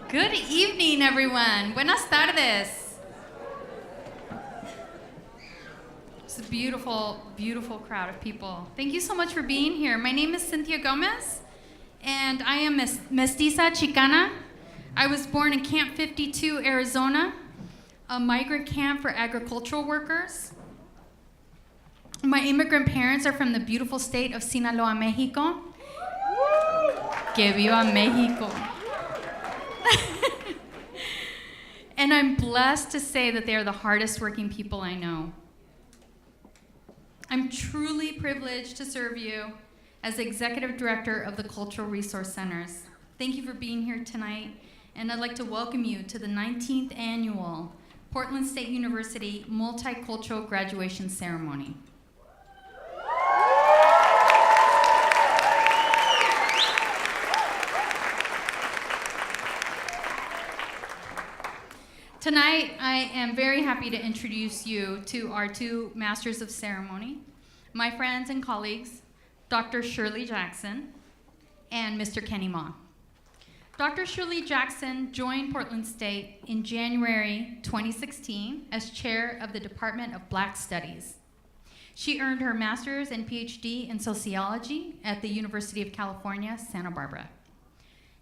Good evening, everyone. Buenas tardes. It's a beautiful, beautiful crowd of people. Thank you so much for being here. My name is Cynthia Gomez, and I am Mestiza Chicana. I was born in Camp 52, Arizona, a migrant camp for agricultural workers. My immigrant parents are from the beautiful state of Sinaloa, Mexico. Que viva Mexico. And I'm blessed to say that they are the hardest working people I know. I'm truly privileged to serve you as Executive Director of the Cultural Resource Centers. Thank you for being here tonight, and I'd like to welcome you to the 19th Annual Portland State University Multicultural Graduation Ceremony. Tonight, I am very happy to introduce you to our two Masters of Ceremony, my friends and colleagues, Dr. Shirley Jackson and Mr. Kenny Ma. Dr. Shirley Jackson joined Portland State in January 2016 as chair of the Department of Black Studies. She earned her master's and PhD in sociology at the University of California, Santa Barbara.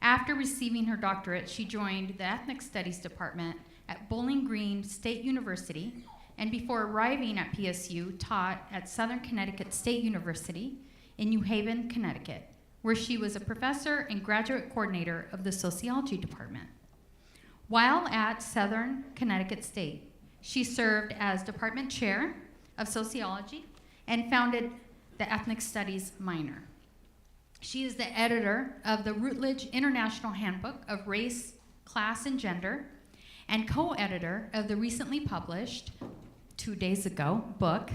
After receiving her doctorate, she joined the Ethnic Studies Department at Bowling Green State University, and before arriving at PSU, taught at Southern Connecticut State University in New Haven, Connecticut, where she was a professor and graduate coordinator of the sociology department. While at Southern Connecticut State, she served as department chair of sociology and founded the Ethnic Studies minor. She is the editor of the Routledge International Handbook of Race, Class, and Gender, and co-editor of the recently published, 2 days ago, book,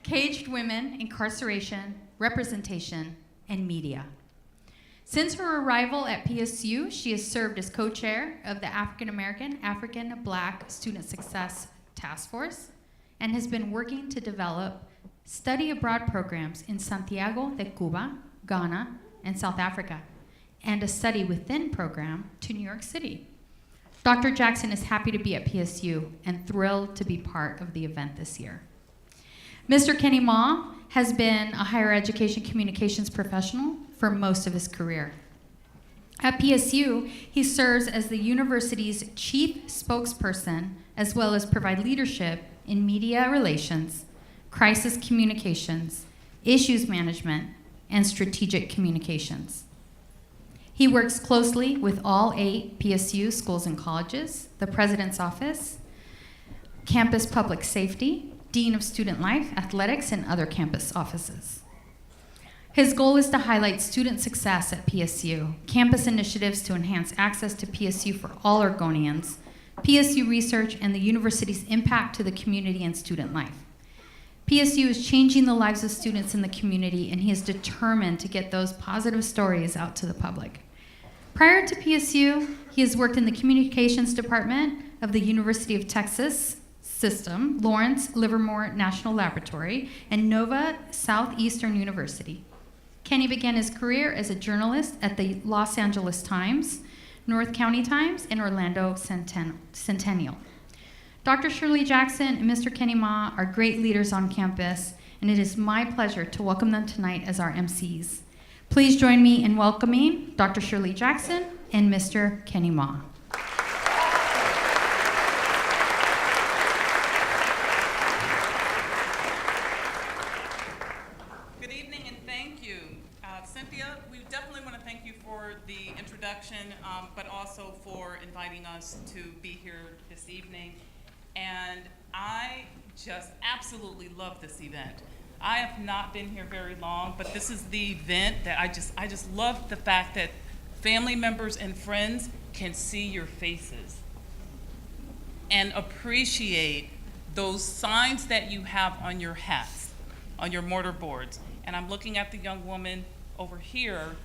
Caged Women, Incarceration, Representation, and Media. Since her arrival at PSU, she has served as co-chair of the African American, African Black Student Success Task Force, and has been working to develop study abroad programs in Santiago de Cuba, Ghana, and South Africa, and a study within program to New York City. Dr. Jackson is happy to be at PSU and thrilled to be part of the event this year. Mr. Kenny Ma has been a higher education communications professional for most of his career. At PSU, he serves as the university's chief spokesperson, as well as provide leadership in media relations, crisis communications, issues management, and strategic communications. He works closely with all 8 PSU schools and colleges, the President's Office, Campus Public Safety, Dean of Student Life, Athletics, and other campus offices. His goal is to highlight student success at PSU, campus initiatives to enhance access to PSU for all Oregonians, PSU research, and the university's impact to the community and student life. PSU is changing the lives of students in the community, and he is determined to get those positive stories out to the public. Prior to PSU, he has worked in the communications department of the University of Texas System, Lawrence Livermore National Laboratory, and Nova Southeastern University. Kenny began his career as a journalist at the Los Angeles Times, North County Times, and Orlando Centennial. Dr. Shirley Jackson and Mr. Kenny Ma are great leaders on campus, and it is my pleasure to welcome them tonight as our MCs. Please join me in welcoming Dr. Shirley Jackson and Mr. Kenny Ma. Good evening and thank you. Cynthia, we definitely want to thank you for the introduction, but also for inviting us to be here this evening. And I just absolutely love this event. I have not been here very long, but this is the event that I just love the fact that family members and friends can see your faces and appreciate those signs that you have on your hats, on your mortar boards. And I'm looking at the young woman over here.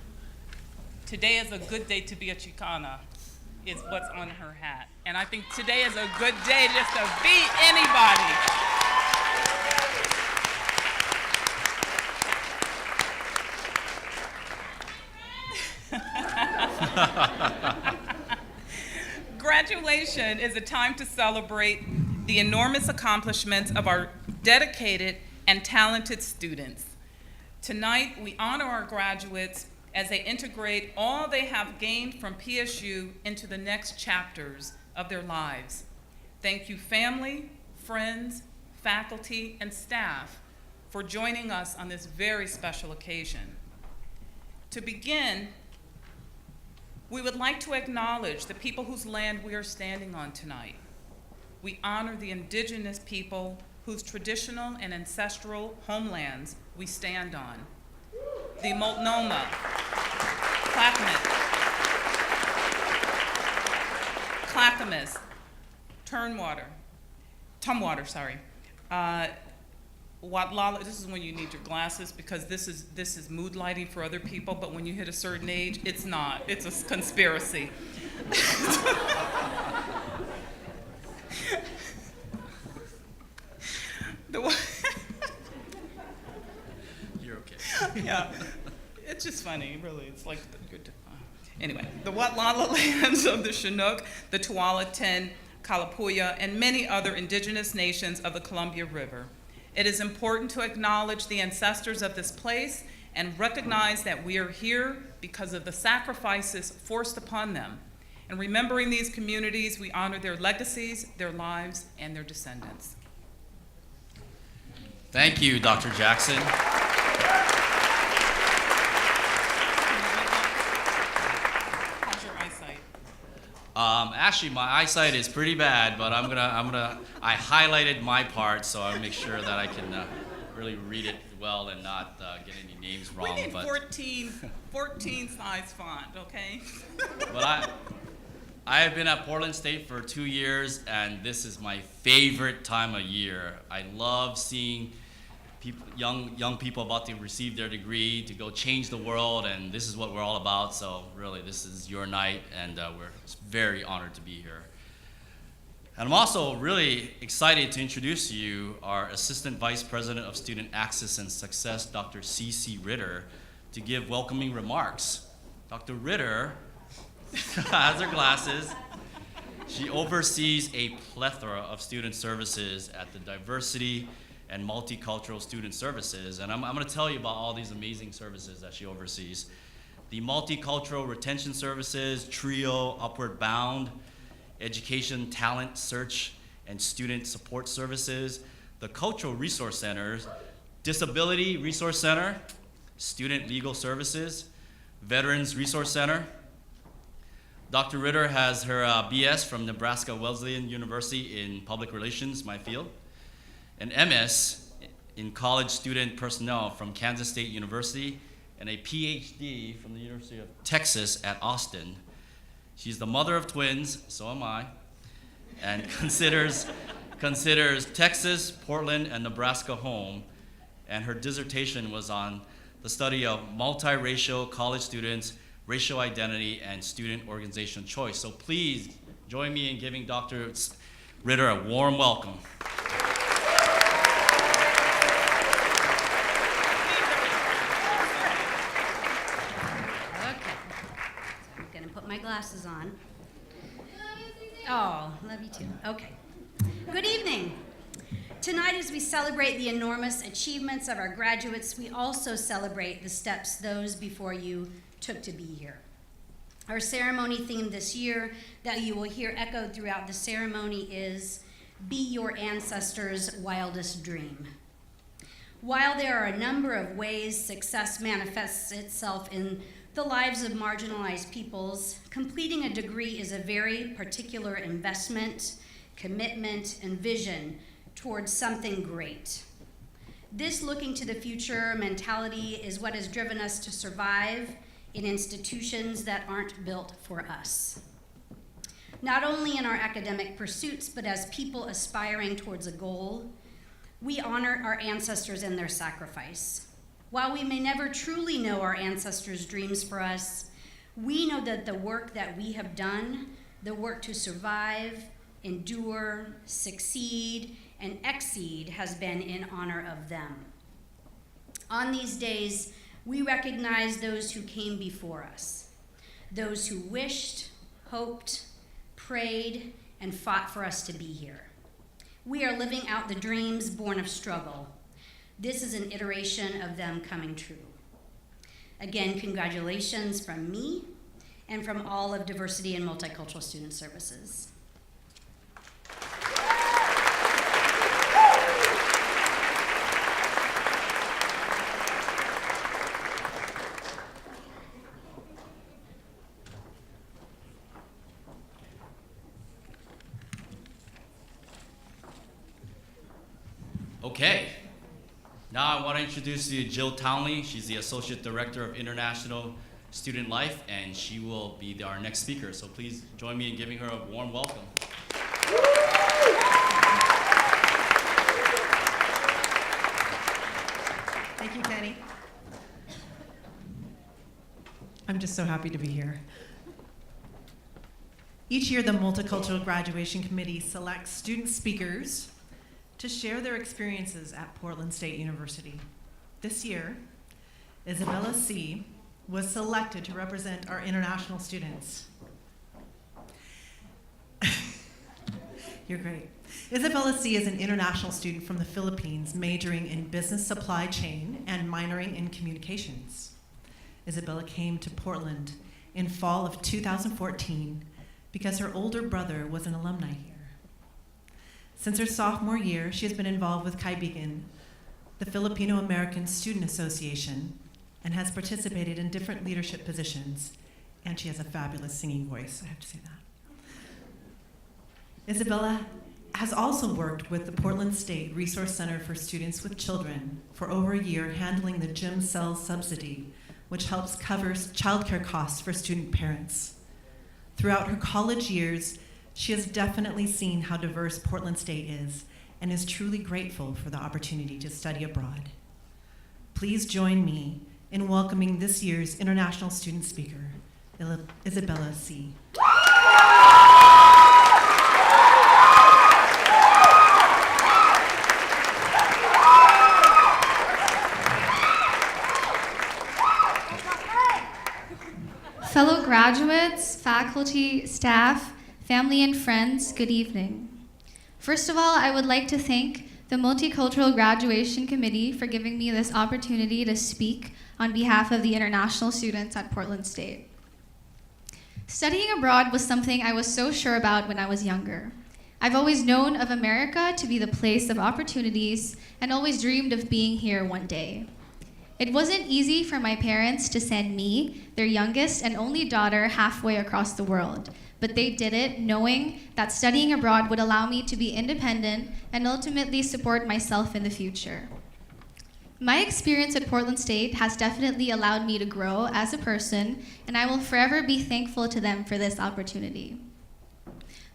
Today is a good day to be a Chicana, is what's on her hat. And I think today is a good day just to be anybody. graduation is a time to celebrate the enormous accomplishments of our dedicated and talented students. Tonight, we honor our graduates as they integrate all they have gained from PSU into the next chapters of their lives. Thank you, family, friends, faculty, and staff for joining us on this very special occasion. To begin, we would like to acknowledge the people whose land we are standing on tonight. We honor the indigenous people whose traditional and ancestral homelands we stand on. The Multnomah, Clackamas, Tumwater, Watlala. This is when you need your glasses because this is mood lighting for other people, but when you hit a certain age, it's not. It's a conspiracy. You're okay. Yeah, it's just funny, really. It's like good. Anyway, the Watlala lands of the Chinook, the Tualatin, Kalapuya, and many other indigenous nations of the Columbia River. It is important to acknowledge the ancestors of this place and recognize that we are here because of the sacrifices forced upon them. And remembering these communities, we honor their legacies, their lives, and their descendants. Thank you, Dr. Jackson. How's your eyesight? Actually, my eyesight is pretty bad, but I highlighted my part, so I'll make sure that I can really read it well and not get any names wrong. We need 14 size font, okay? But I have been at Portland State for 2 years, and this is my favorite time of year. I love seeing young people about to receive their degree, to go change the world, and this is what we're all about. So really, this is your night, and we're very honored to be here. And I'm also really excited to introduce to you our Assistant Vice President of Student Access and Success, Dr. C.C. Ritter, to give welcoming remarks. Dr. Ritter has her glasses. She oversees a plethora of student services at the Diversity and Multicultural Student Services. And I'm going to tell you about all these amazing services that she oversees. The Multicultural Retention Services, TRIO, Upward Bound, Education, Talent, Search, and Student Support Services, the Cultural Resource Centers, Disability Resource Center, Student Legal Services, Veterans Resource Center. Dr. Ritter has her BS from Nebraska Wesleyan University in Public Relations, my field, an MS in College Student Personnel from Kansas State University, and a PhD from the University of Texas at Austin. She's the mother of twins, so am I, and considers Texas, Portland, and Nebraska home, and her dissertation was on the study of multiracial college students, racial identity, and student organizational choice. So please join me in giving Dr. Ritter a warm welcome. My glasses on. Oh, love you too. Okay. Good evening. Tonight, as we celebrate the enormous achievements of our graduates, we also celebrate the steps those before you took to be here. Our ceremony theme this year that you will hear echoed throughout the ceremony is Be Your Ancestors' Wildest Dream. While there are a number of ways success manifests itself in the lives of marginalized peoples, completing a degree is a very particular investment, commitment, and vision towards something great. This looking to the future mentality is what has driven us to survive in institutions that aren't built for us. Not only in our academic pursuits, but as people aspiring towards a goal, we honor our ancestors and their sacrifice. While we may never truly know our ancestors' dreams for us, we know that the work that we have done, the work to survive, endure, succeed, and exceed has been in honor of them. On these days, we recognize those who came before us, those who wished, hoped, prayed, and fought for us to be here. We are living out the dreams born of struggle. This is an iteration of them coming true. Again, congratulations from me and from all of Diversity and Multicultural Student Services. Okay, now I want to introduce you to Jill Townley. She's the Associate Director of International Student Life, and she will be our next speaker. So please join me in giving her a warm welcome. Thank you, Kenny. I'm just so happy to be here. Each year, the Multicultural Graduation Committee selects student speakers to share their experiences at Portland State University. This year, Isabella C. was selected to represent our international students. You're great. Isabella C. is an international student from the Philippines, majoring in business supply chain and minoring in communications. Isabella came to Portland in fall of 2014 because her older brother was an alumni here. Since her sophomore year, she has been involved with Kaibigan, the Filipino American Student Association, and has participated in different leadership positions, and she has a fabulous singing voice, I have to say that. Isabella has also worked with the Portland State Resource Center for Students with Children for over a year, handling the gym cell subsidy, which helps cover childcare costs for student parents. Throughout her college years, she has definitely seen how diverse Portland State is and is truly grateful for the opportunity to study abroad. Please join me in welcoming this year's international student speaker, Isabella C. Fellow graduates, faculty, staff, family, and friends, good evening. First of all, I would like to thank the Multicultural Graduation Committee for giving me this opportunity to speak on behalf of the international students at Portland State. Studying abroad was something I was so sure about when I was younger. I've always known of America to be the place of opportunities and always dreamed of being here one day. It wasn't easy for my parents to send me, their youngest and only daughter, halfway across the world, but they did it knowing that studying abroad would allow me to be independent and ultimately support myself in the future. My experience at Portland State has definitely allowed me to grow as a person, and I will forever be thankful to them for this opportunity.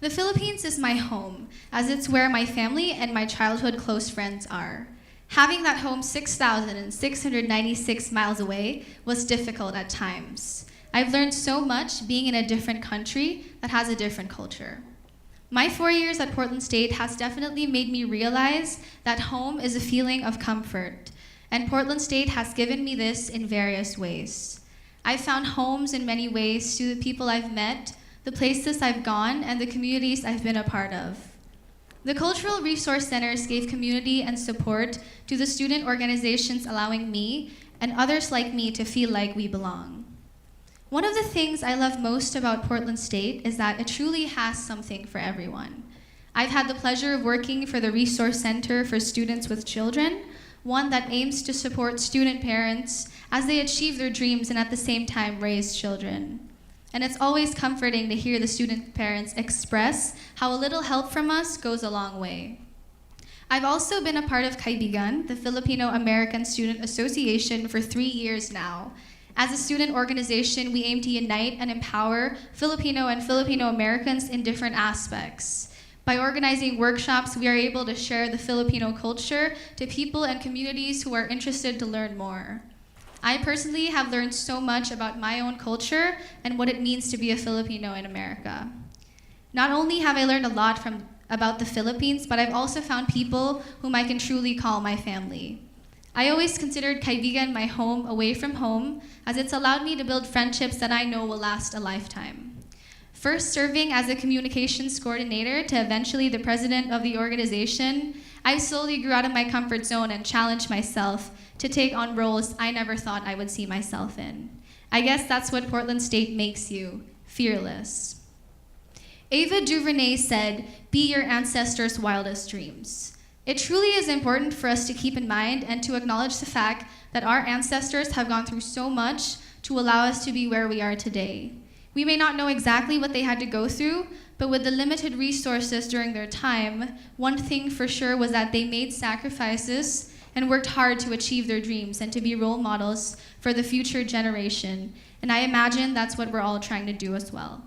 The Philippines is my home, as it's where my family and my childhood close friends are. Having that home 6,696 miles away was difficult at times. I've learned so much being in a different country that has a different culture. My 4 years at Portland State has definitely made me realize that home is a feeling of comfort, and Portland State has given me this in various ways. I've found homes in many ways through the people I've met, the places I've gone, and the communities I've been a part of. The Cultural Resource Centers gave community and support to the student organizations, allowing me and others like me to feel like we belong. One of the things I love most about Portland State is that it truly has something for everyone. I've had the pleasure of working for the Resource Center for Students with Children, one that aims to support student parents as they achieve their dreams and at the same time raise children. And it's always comforting to hear the student parents express how a little help from us goes a long way. I've also been a part of Kaibigan, the Filipino American Student Association, for 3 years now. As a student organization, we aim to unite and empower Filipino and Filipino Americans in different aspects. By organizing workshops, we are able to share the Filipino culture to people and communities who are interested to learn more. I personally have learned so much about my own culture and what it means to be a Filipino in America. Not only have I learned a lot about the Philippines, but I've also found people whom I can truly call my family. I always considered Kaibigan my home away from home, as it's allowed me to build friendships that I know will last a lifetime. First serving as a communications coordinator to eventually the president of the organization, I slowly grew out of my comfort zone and challenged myself to take on roles I never thought I would see myself in. I guess that's what Portland State makes you, fearless. Ava DuVernay said, "Be your ancestors' wildest dreams." It truly is important for us to keep in mind and to acknowledge the fact that our ancestors have gone through so much to allow us to be where we are today. We may not know exactly what they had to go through, but with the limited resources during their time, one thing for sure was that they made sacrifices and worked hard to achieve their dreams and to be role models for the future generation. And I imagine that's what we're all trying to do as well.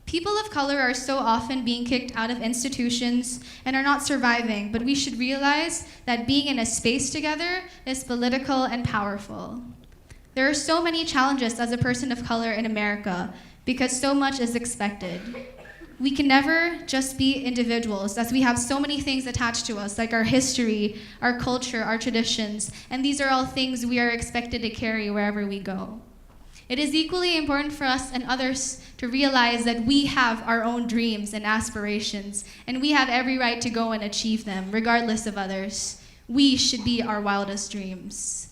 People of color are so often being kicked out of institutions and are not surviving, but we should realize that being in a space together is political and powerful. There are so many challenges as a person of color in America because so much is expected. We can never just be individuals, as we have so many things attached to us, like our history, our culture, our traditions, and these are all things we are expected to carry wherever we go. It is equally important for us and others to realize that we have our own dreams and aspirations, and we have every right to go and achieve them, regardless of others. We should be our wildest dreams.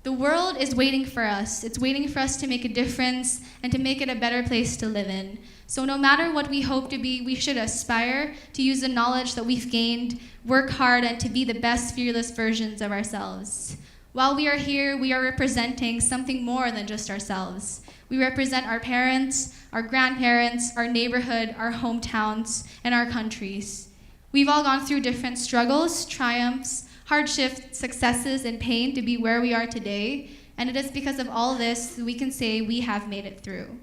The world is waiting for us. It's waiting for us to make a difference and to make it a better place to live in. So no matter what we hope to be, we should aspire to use the knowledge that we've gained, work hard, and to be the best fearless versions of ourselves. While we are here, we are representing something more than just ourselves. We represent our parents, our grandparents, our neighborhood, our hometowns, and our countries. We've all gone through different struggles, triumphs, hardships, successes, and pain to be where we are today, and it is because of all this that we can say we have made it through.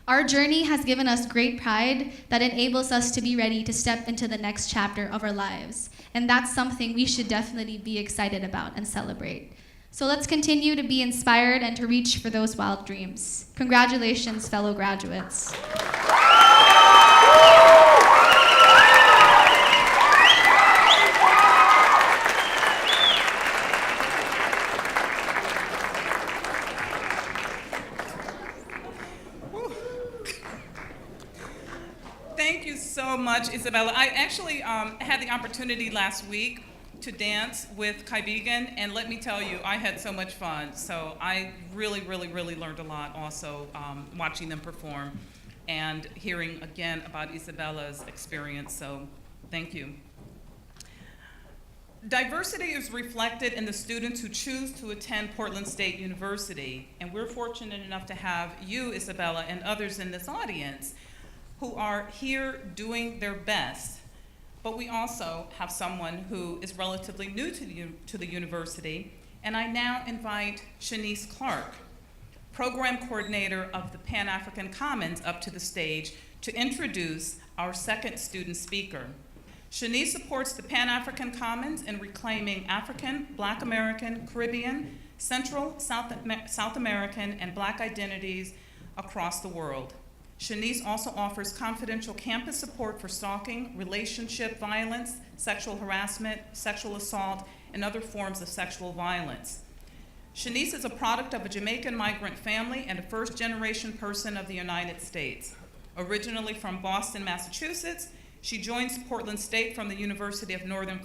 Our journey has given us great pride that enables us to be ready to step into the next chapter of our lives, and that's something we should definitely be excited about and celebrate. So let's continue to be inspired and to reach for those wild dreams. Congratulations, fellow graduates. Thank you so much, Isabella. I actually had the opportunity last week to dance with Kai Began, and let me tell you, I had so much fun. So I really learned a lot also watching them perform and hearing again about Isabella's experience, so thank you. Diversity is reflected in the students who choose to attend Portland State University, and we're fortunate enough to have you, Isabella, and others in this audience who are here doing their best. But we also have someone who is relatively new to the university, and I now invite Shanice Clark, Program Coordinator of the Pan-African Commons, up to the stage to introduce our second student speaker. Shanice supports the Pan-African Commons in reclaiming African, Black American, Caribbean, Central, South American, and Black identities across the world. Shanice also offers confidential campus support for stalking, relationship violence, sexual harassment, sexual assault, and other forms of sexual violence. Shanice is a product of a Jamaican migrant family and a first-generation person of the United States. Originally from Boston, Massachusetts, she joins Portland State from the University of Northern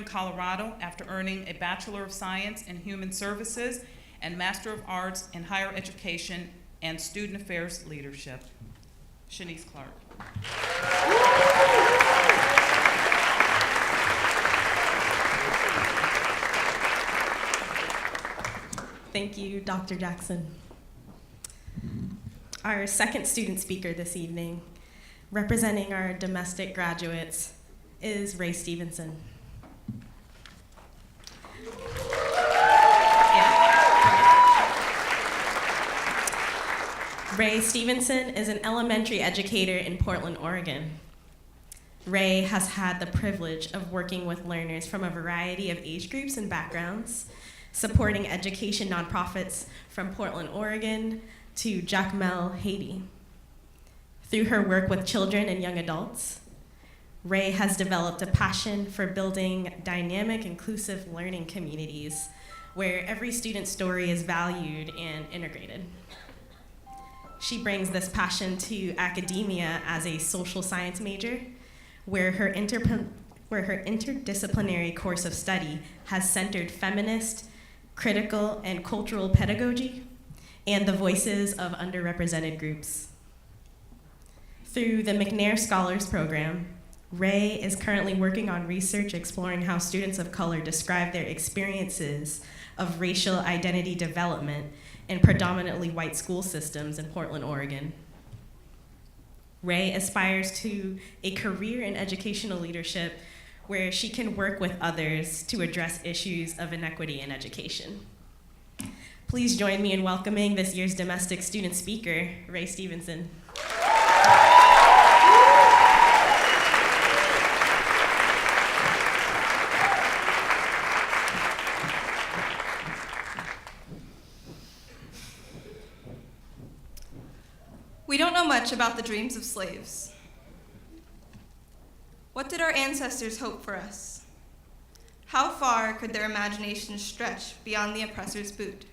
Colorado after earning a Bachelor of Science in Human Services and Master of Arts in Higher Education and Student Affairs Leadership. Shanice Clark. Thank you, Dr. Jackson. Our second student speaker this evening, representing our domestic graduates, is Ray Stevenson. Ray Stevenson is an elementary educator in Portland, Oregon. Ray has had the privilege of working with learners from a variety of age groups and backgrounds, supporting education nonprofits from Portland, Oregon to Jacmel, Haiti. Through her work with children and young adults, Ray has developed a passion for building dynamic, inclusive learning communities where every student's story is valued and integrated. She brings this passion to academia as a social science major, where her interdisciplinary course of study has centered feminist, critical, and cultural pedagogy, and the voices of underrepresented groups. Through the McNair Scholars Program, Ray is currently working on research exploring how students of color describe their experiences of racial identity development in predominantly white school systems in Portland, Oregon. Ray aspires to a career in educational leadership where she can work with others to address issues of inequity in education. Please join me in welcoming this year's domestic student speaker, Ray Stevenson. We don't know much about the dreams of slaves. What did our ancestors hope for us? How far could their imaginations stretch beyond the oppressor's boot?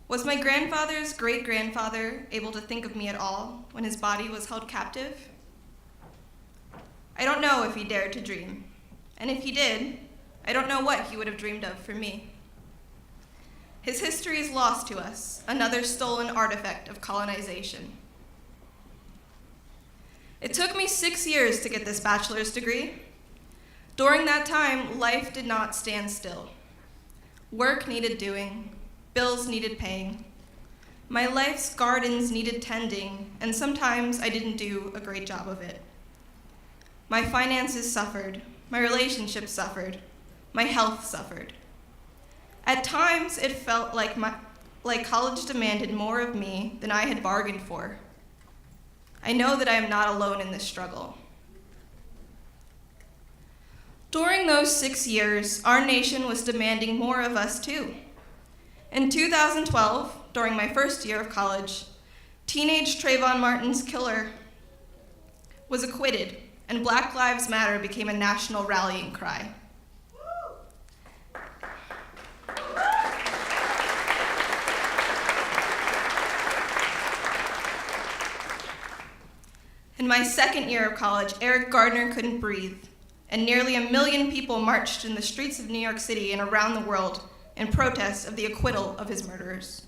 Was my grandfather's great-grandfather able to think of me at all when his body was held captive? I don't know if he dared to dream, and if he did, I don't know what he would have dreamed of for me. His history is lost to us, another stolen artifact of colonization. It took me 6 years to get this bachelor's degree. During that time, life did not stand still. Work needed doing, bills needed paying. My life's gardens needed tending, and sometimes I didn't do a great job of it. My finances suffered, my relationships suffered, my health suffered. At times, it felt like college demanded more of me than I had bargained for. I know that I am not alone in this struggle. During those 6 years, our nation was demanding more of us too. In 2012, during my first year of college, teenage Trayvon Martin's killer was acquitted, and Black Lives Matter became a national rallying cry. In my second year of college, Eric Gardner couldn't breathe, and nearly 1 million people marched in the streets of New York City and around the world in protest of the acquittal of his murderers.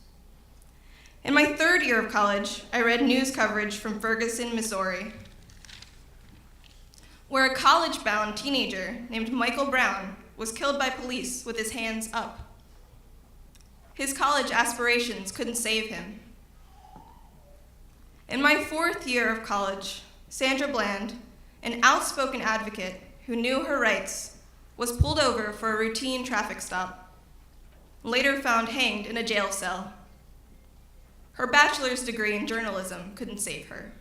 In my third year of college, I read news coverage from Ferguson, Missouri, where a college-bound teenager named Michael Brown was killed by police with his hands up. His college aspirations couldn't save him. In my fourth year of college, Sandra Bland, an outspoken advocate who knew her rights, was pulled over for a routine traffic stop, later found hanged in a jail cell. Her bachelor's degree in journalism couldn't save her.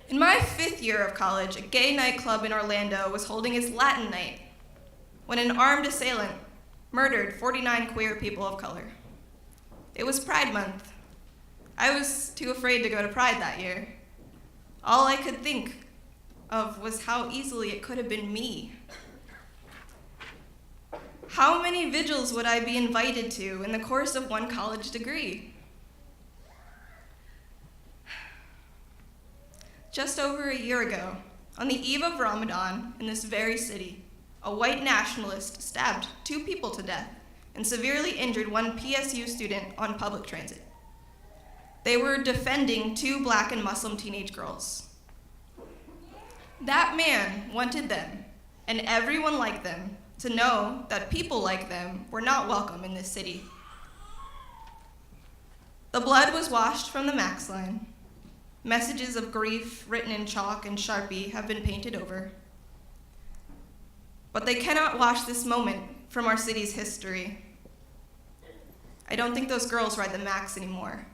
In my fifth year of college, a gay nightclub in Orlando was holding its Latin night when an armed assailant murdered 49 queer people of color. It was Pride Month. I was too afraid to go to Pride that year. All I could think of was how easily it could have been me. How many vigils would I be invited to in the course of one college degree? Just over a year ago, on the eve of Ramadan in this very city, a white nationalist stabbed 2 people to death and severely injured 1 PSU student on public transit. They were defending 2 Black and Muslim teenage girls. That man wanted them, and everyone like them, to know that people like them were not welcome in this city. The blood was washed from the Max line. Messages of grief written in chalk and Sharpie have been painted over. But they cannot wash this moment from our city's history. I don't think those girls ride the Max anymore.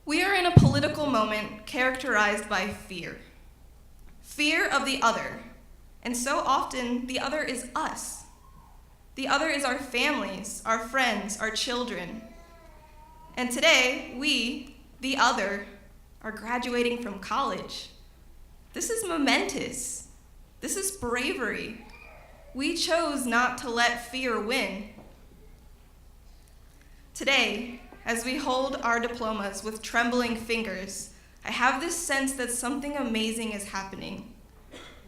We are in a political moment characterized by fear. Fear of the other. And so often, the other is us. The other is our families, our friends, our children. And today, we, the other, are graduating from college. This is momentous. This is bravery. We chose not to let fear win. Today, as we hold our diplomas with trembling fingers, I have this sense that something amazing is happening.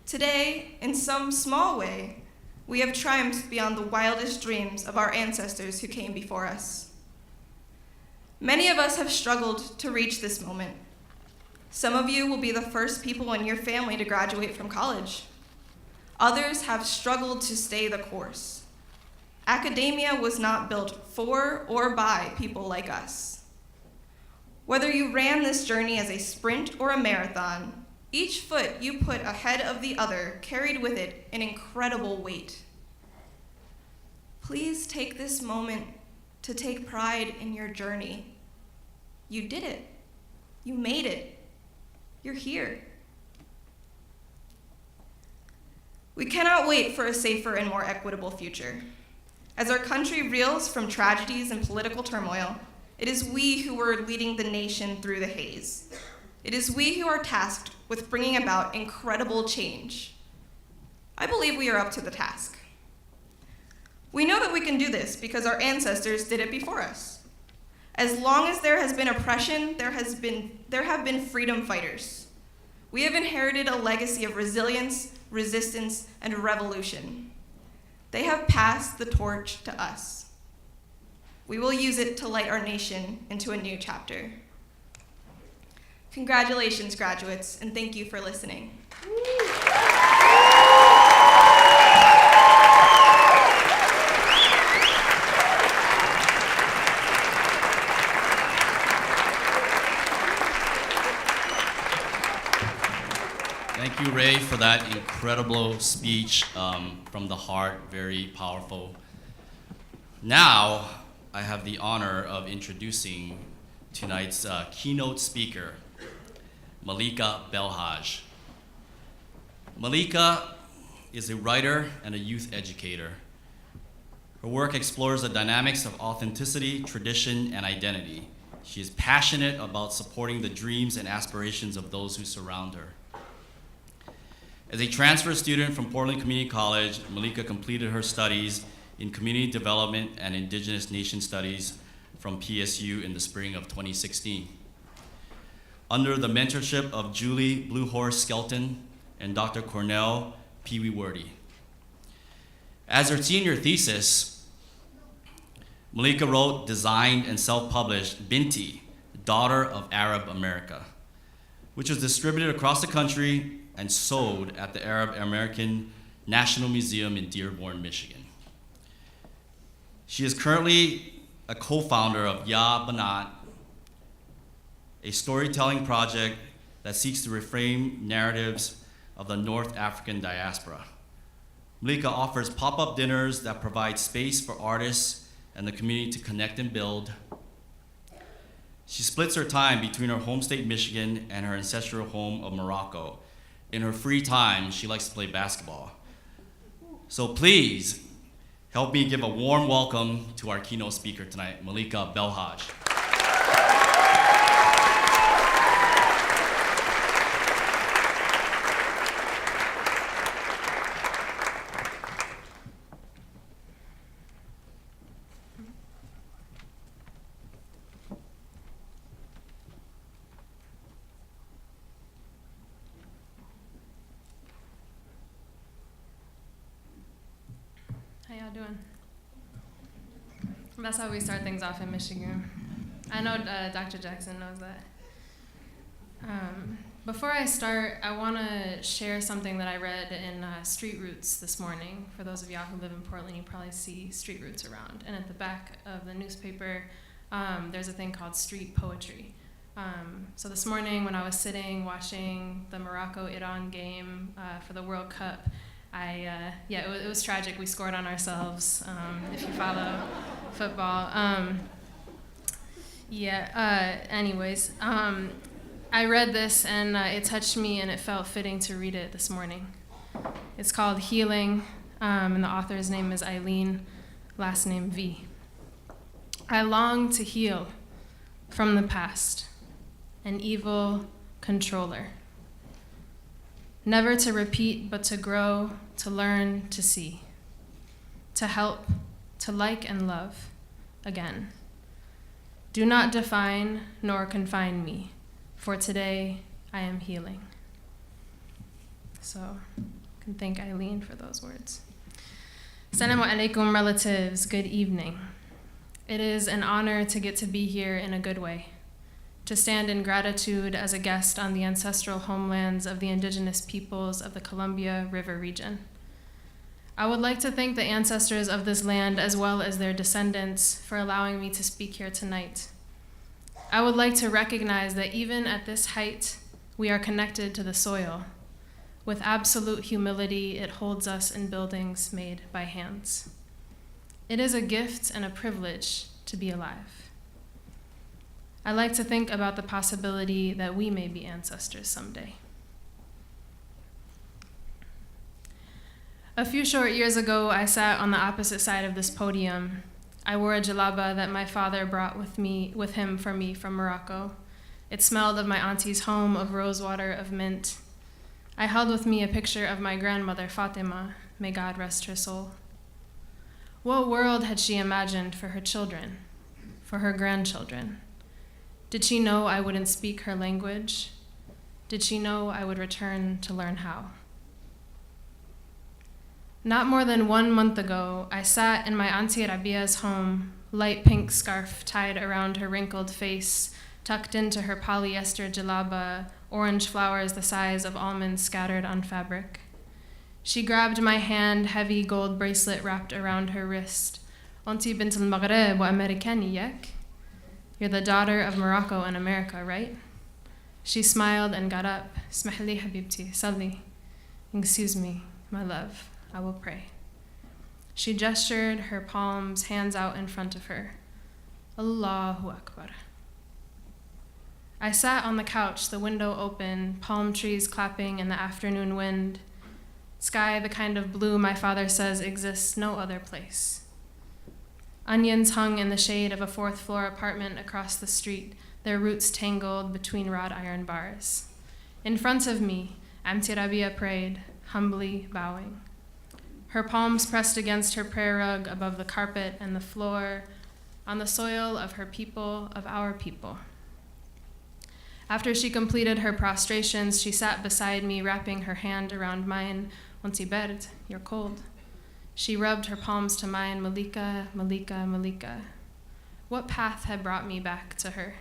Today, in some small way, we have triumphed beyond the wildest dreams of our ancestors who came before us. Many of us have struggled to reach this moment. Some of you will be the first people in your family to graduate from college. Others have struggled to stay the course. Academia was not built for or by people like us. Whether you ran this journey as a sprint or a marathon, each foot you put ahead of the other carried with it an incredible weight. Please take this moment to take pride in your journey. You did it. You made it. You're here. We cannot wait for a safer and more equitable future. As our country reels from tragedies and political turmoil, it is we who are leading the nation through the haze. It is we who are tasked with bringing about incredible change. I believe we are up to the task. We know that we can do this because our ancestors did it before us. As long as there has been oppression, there have been freedom fighters. We have inherited a legacy of resilience, resistance, and revolution. They have passed the torch to us. We will use it to light our nation into a new chapter. Congratulations, graduates, and thank you for listening. Thank you, Ray, for that incredible speech from the heart, very powerful. Now, I have the honor of introducing tonight's keynote speaker, Malika Belhaj. Malika is a writer and a youth educator. Her work explores the dynamics of authenticity, tradition, and identity. She is passionate about supporting the dreams and aspirations of those who surround her. As a transfer student from Portland Community College, Malika completed her studies in Community Development and Indigenous Nation Studies from PSU in the spring of 2016. Under the mentorship of Julie Blue Horse Skelton and Dr. Cornell Pee Wee Wordy. As her senior thesis, Malika wrote, designed, and self-published Binti, Daughter of Arab America, which was distributed across the country and sold at the Arab American National Museum in Dearborn, Michigan. She is currently a co-founder of Ya Banat, a storytelling project that seeks to reframe narratives of the North African diaspora. Malika offers pop-up dinners that provide space for artists and the community to connect and build. She splits her time between her home state, Michigan, and her ancestral home of Morocco. In her free time, she likes to play basketball. So please, help me give a warm welcome to our keynote speaker tonight, Malika Belhaj. How y'all doing? That's how we start things off in Michigan. I know Dr. Jackson knows that. Before I start, I want to share something that I read in Street Roots this morning. For those of y'all who live in Portland, you probably see Street Roots around. And at the back of the newspaper, there's a thing called street poetry. So this morning when I was sitting watching the Morocco-Iran game for the World Cup, it was tragic. We scored on ourselves, if you follow football. Anyways, I read this and it touched me and it felt fitting to read it this morning. It's called Healing, and the author's name is Eileen, last name V. I long to heal from the past, an evil controller. Never to repeat, but to grow, to learn, to see, to help, to like and love again. Do not define nor confine me, for today I am healing. So, I can thank Eileen for those words. Assalamu alaikum, relatives. Good evening. It is an honor to get to be here in a good way, to stand in gratitude as a guest on the ancestral homelands of the indigenous peoples of the Columbia River region. I would like to thank the ancestors of this land as well as their descendants for allowing me to speak here tonight. I would like to recognize that even at this height, we are connected to the soil. With absolute humility, it holds us in buildings made by hands. It is a gift and a privilege to be alive. I like to think about the possibility that we may be ancestors someday. A few short years ago, I sat on the opposite side of this podium. I wore a jalaba that my father brought with him for me from Morocco. It smelled of my auntie's home of rosewater of mint. I held with me a picture of my grandmother, Fatima, may God rest her soul. What world had she imagined for her children, for her grandchildren? Did she know I wouldn't speak her language? Did she know I would return to learn how? Not more than 1 month ago, I sat in my Auntie Rabia's home, light pink scarf tied around her wrinkled face, tucked into her polyester jalaba, orange flowers the size of almonds scattered on fabric. She grabbed my hand, heavy gold bracelet wrapped around her wrist. Auntie bint al-Maghreb wa Amerikani, yak? You're the daughter of Morocco and America, right? She smiled and got up. Smahli habibti, salli. Excuse me, my love, I will pray. She gestured her palms, hands out in front of her. Allahu Akbar. I sat on the couch, the window open, palm trees clapping in the afternoon wind. Sky the kind of blue my father says exists no other place. Onions hung in the shade of a 4th-floor apartment across the street, their roots tangled between wrought iron bars. In front of me, Auntie Rabia prayed, humbly bowing. Her palms pressed against her prayer rug above the carpet and the floor, on the soil of her people, of our people. After she completed her prostrations, she sat beside me, wrapping her hand around mine. Auntie Berd, you're cold. She rubbed her palms to mine, Malika, Malika, Malika. What path had brought me back to her?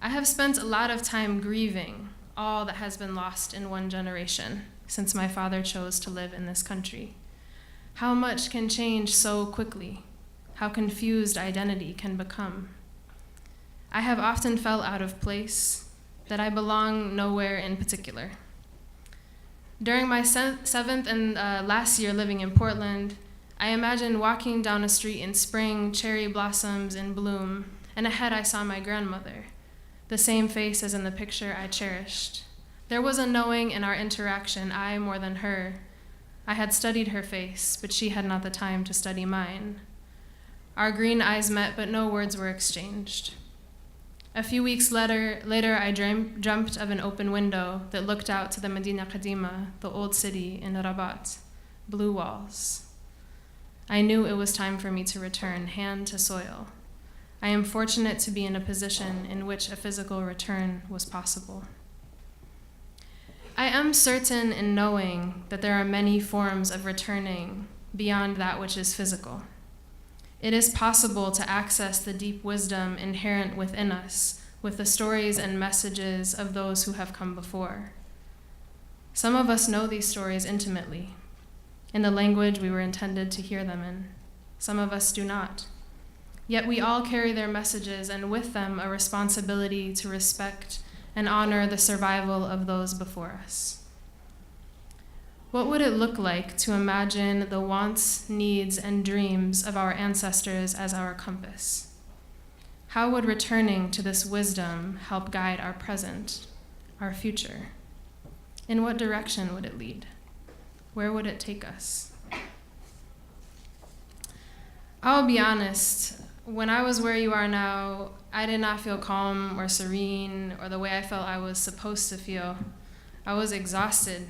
I have spent a lot of time grieving all that has been lost in one generation since my father chose to live in this country. How much can change so quickly? How confused identity can become. I have often felt out of place, that I belong nowhere in particular. During my 7th and last year living in Portland, I imagined walking down a street in spring, cherry blossoms in bloom, and ahead I saw my grandmother, the same face as in the picture I cherished. There was a knowing in our interaction, I more than her. I had studied her face, but she had not the time to study mine. Our green eyes met, but no words were exchanged. A few weeks later I dreamt of an open window that looked out to the Medina Qadima, the old city in Rabat, blue walls. I knew it was time for me to return, hand to soil. I am fortunate to be in a position in which a physical return was possible. I am certain in knowing that there are many forms of returning beyond that which is physical. It is possible to access the deep wisdom inherent within us with the stories and messages of those who have come before. Some of us know these stories intimately, in the language we were intended to hear them in. Some of us do not. Yet we all carry their messages and with them a responsibility to respect and honor the survival of those before us. What would it look like to imagine the wants, needs, and dreams of our ancestors as our compass? How would returning to this wisdom help guide our present, our future? In what direction would it lead? Where would it take us? I'll be honest, when I was where you are now, I did not feel calm or serene or the way I felt I was supposed to feel. I was exhausted.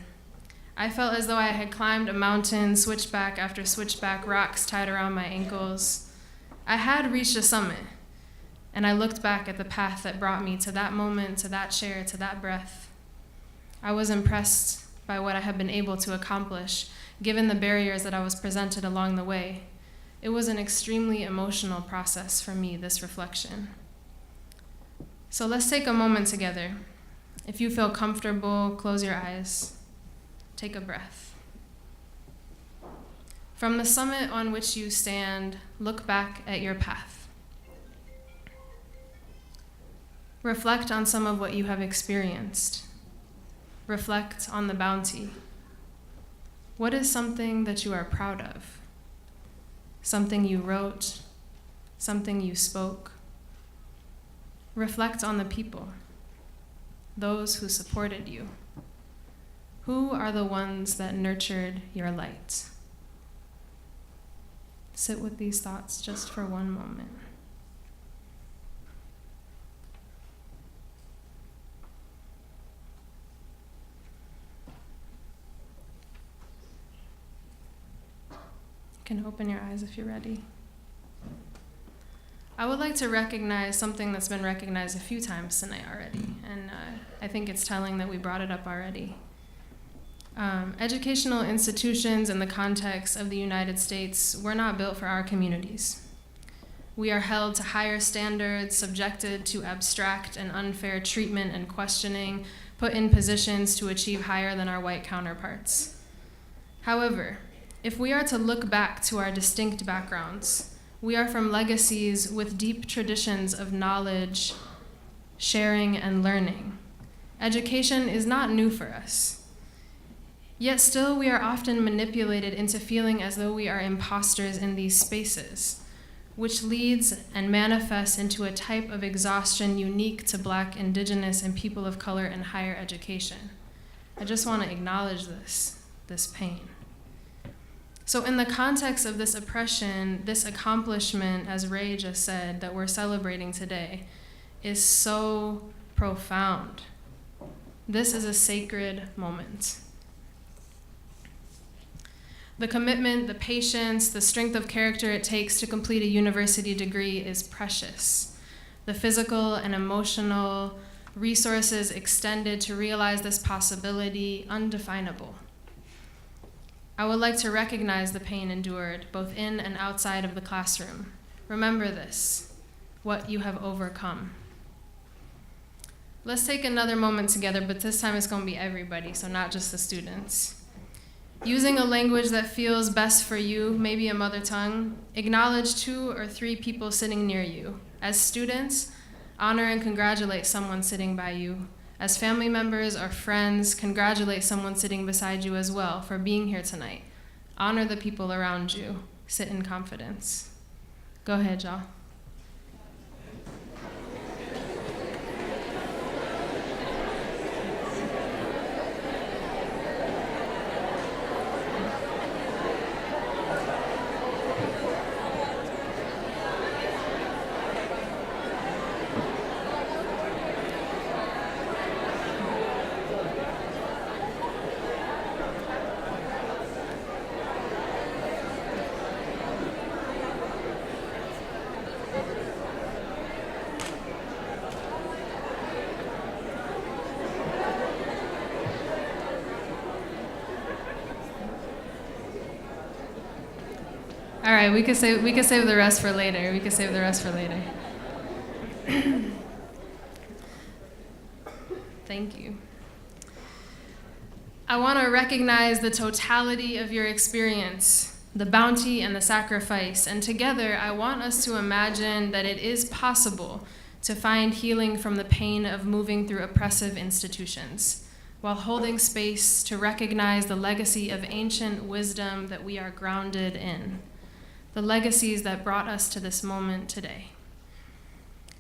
I felt as though I had climbed a mountain, switchback after switchback, rocks tied around my ankles. I had reached a summit, and I looked back at the path that brought me to that moment, to that chair, to that breath. I was impressed by what I had been able to accomplish, given the barriers that I was presented along the way. It was an extremely emotional process for me, this reflection. So let's take a moment together. If you feel comfortable, close your eyes. Take a breath. From the summit on which you stand, look back at your path. Reflect on some of what you have experienced. Reflect on the bounty. What is something that you are proud of? Something you wrote, something you spoke. Reflect on the people, those who supported you. Who are the ones that nurtured your light? Sit with these thoughts just for one moment. You can open your eyes if you're ready. I would like to recognize something that's been recognized a few times tonight already, and I think it's telling that we brought it up already. Educational institutions in the context of the United States were not built for our communities. We are held to higher standards, subjected to abstract and unfair treatment and questioning, put in positions to achieve higher than our white counterparts. However, if we are to look back to our distinct backgrounds, we are from legacies with deep traditions of knowledge, sharing, and learning. Education is not new for us. Yet still, we are often manipulated into feeling as though we are imposters in these spaces, which leads and manifests into a type of exhaustion unique to Black, Indigenous, and people of color in higher education. I just want to acknowledge this pain. So in the context of this oppression, this accomplishment, as Ray just said, that we're celebrating today, is so profound. This is a sacred moment. The commitment, the patience, the strength of character it takes to complete a university degree is precious. The physical and emotional resources extended to realize this possibility, undefinable. I would like to recognize the pain endured, both in and outside of the classroom. Remember this, what you have overcome. Let's take another moment together, but this time it's going to be everybody, so not just the students. Using a language that feels best for you, maybe a mother tongue, acknowledge 2 or 3 people sitting near you. As students, honor and congratulate someone sitting by you. As family members or friends, congratulate someone sitting beside you as well for being here tonight. Honor the people around you. Sit in confidence. Go ahead, y'all. All right, we could save the rest for later. Thank you. I want to recognize the totality of your experience, the bounty and the sacrifice, and together I want us to imagine that it is possible to find healing from the pain of moving through oppressive institutions, while holding space to recognize the legacy of ancient wisdom that we are grounded in. The legacies that brought us to this moment today.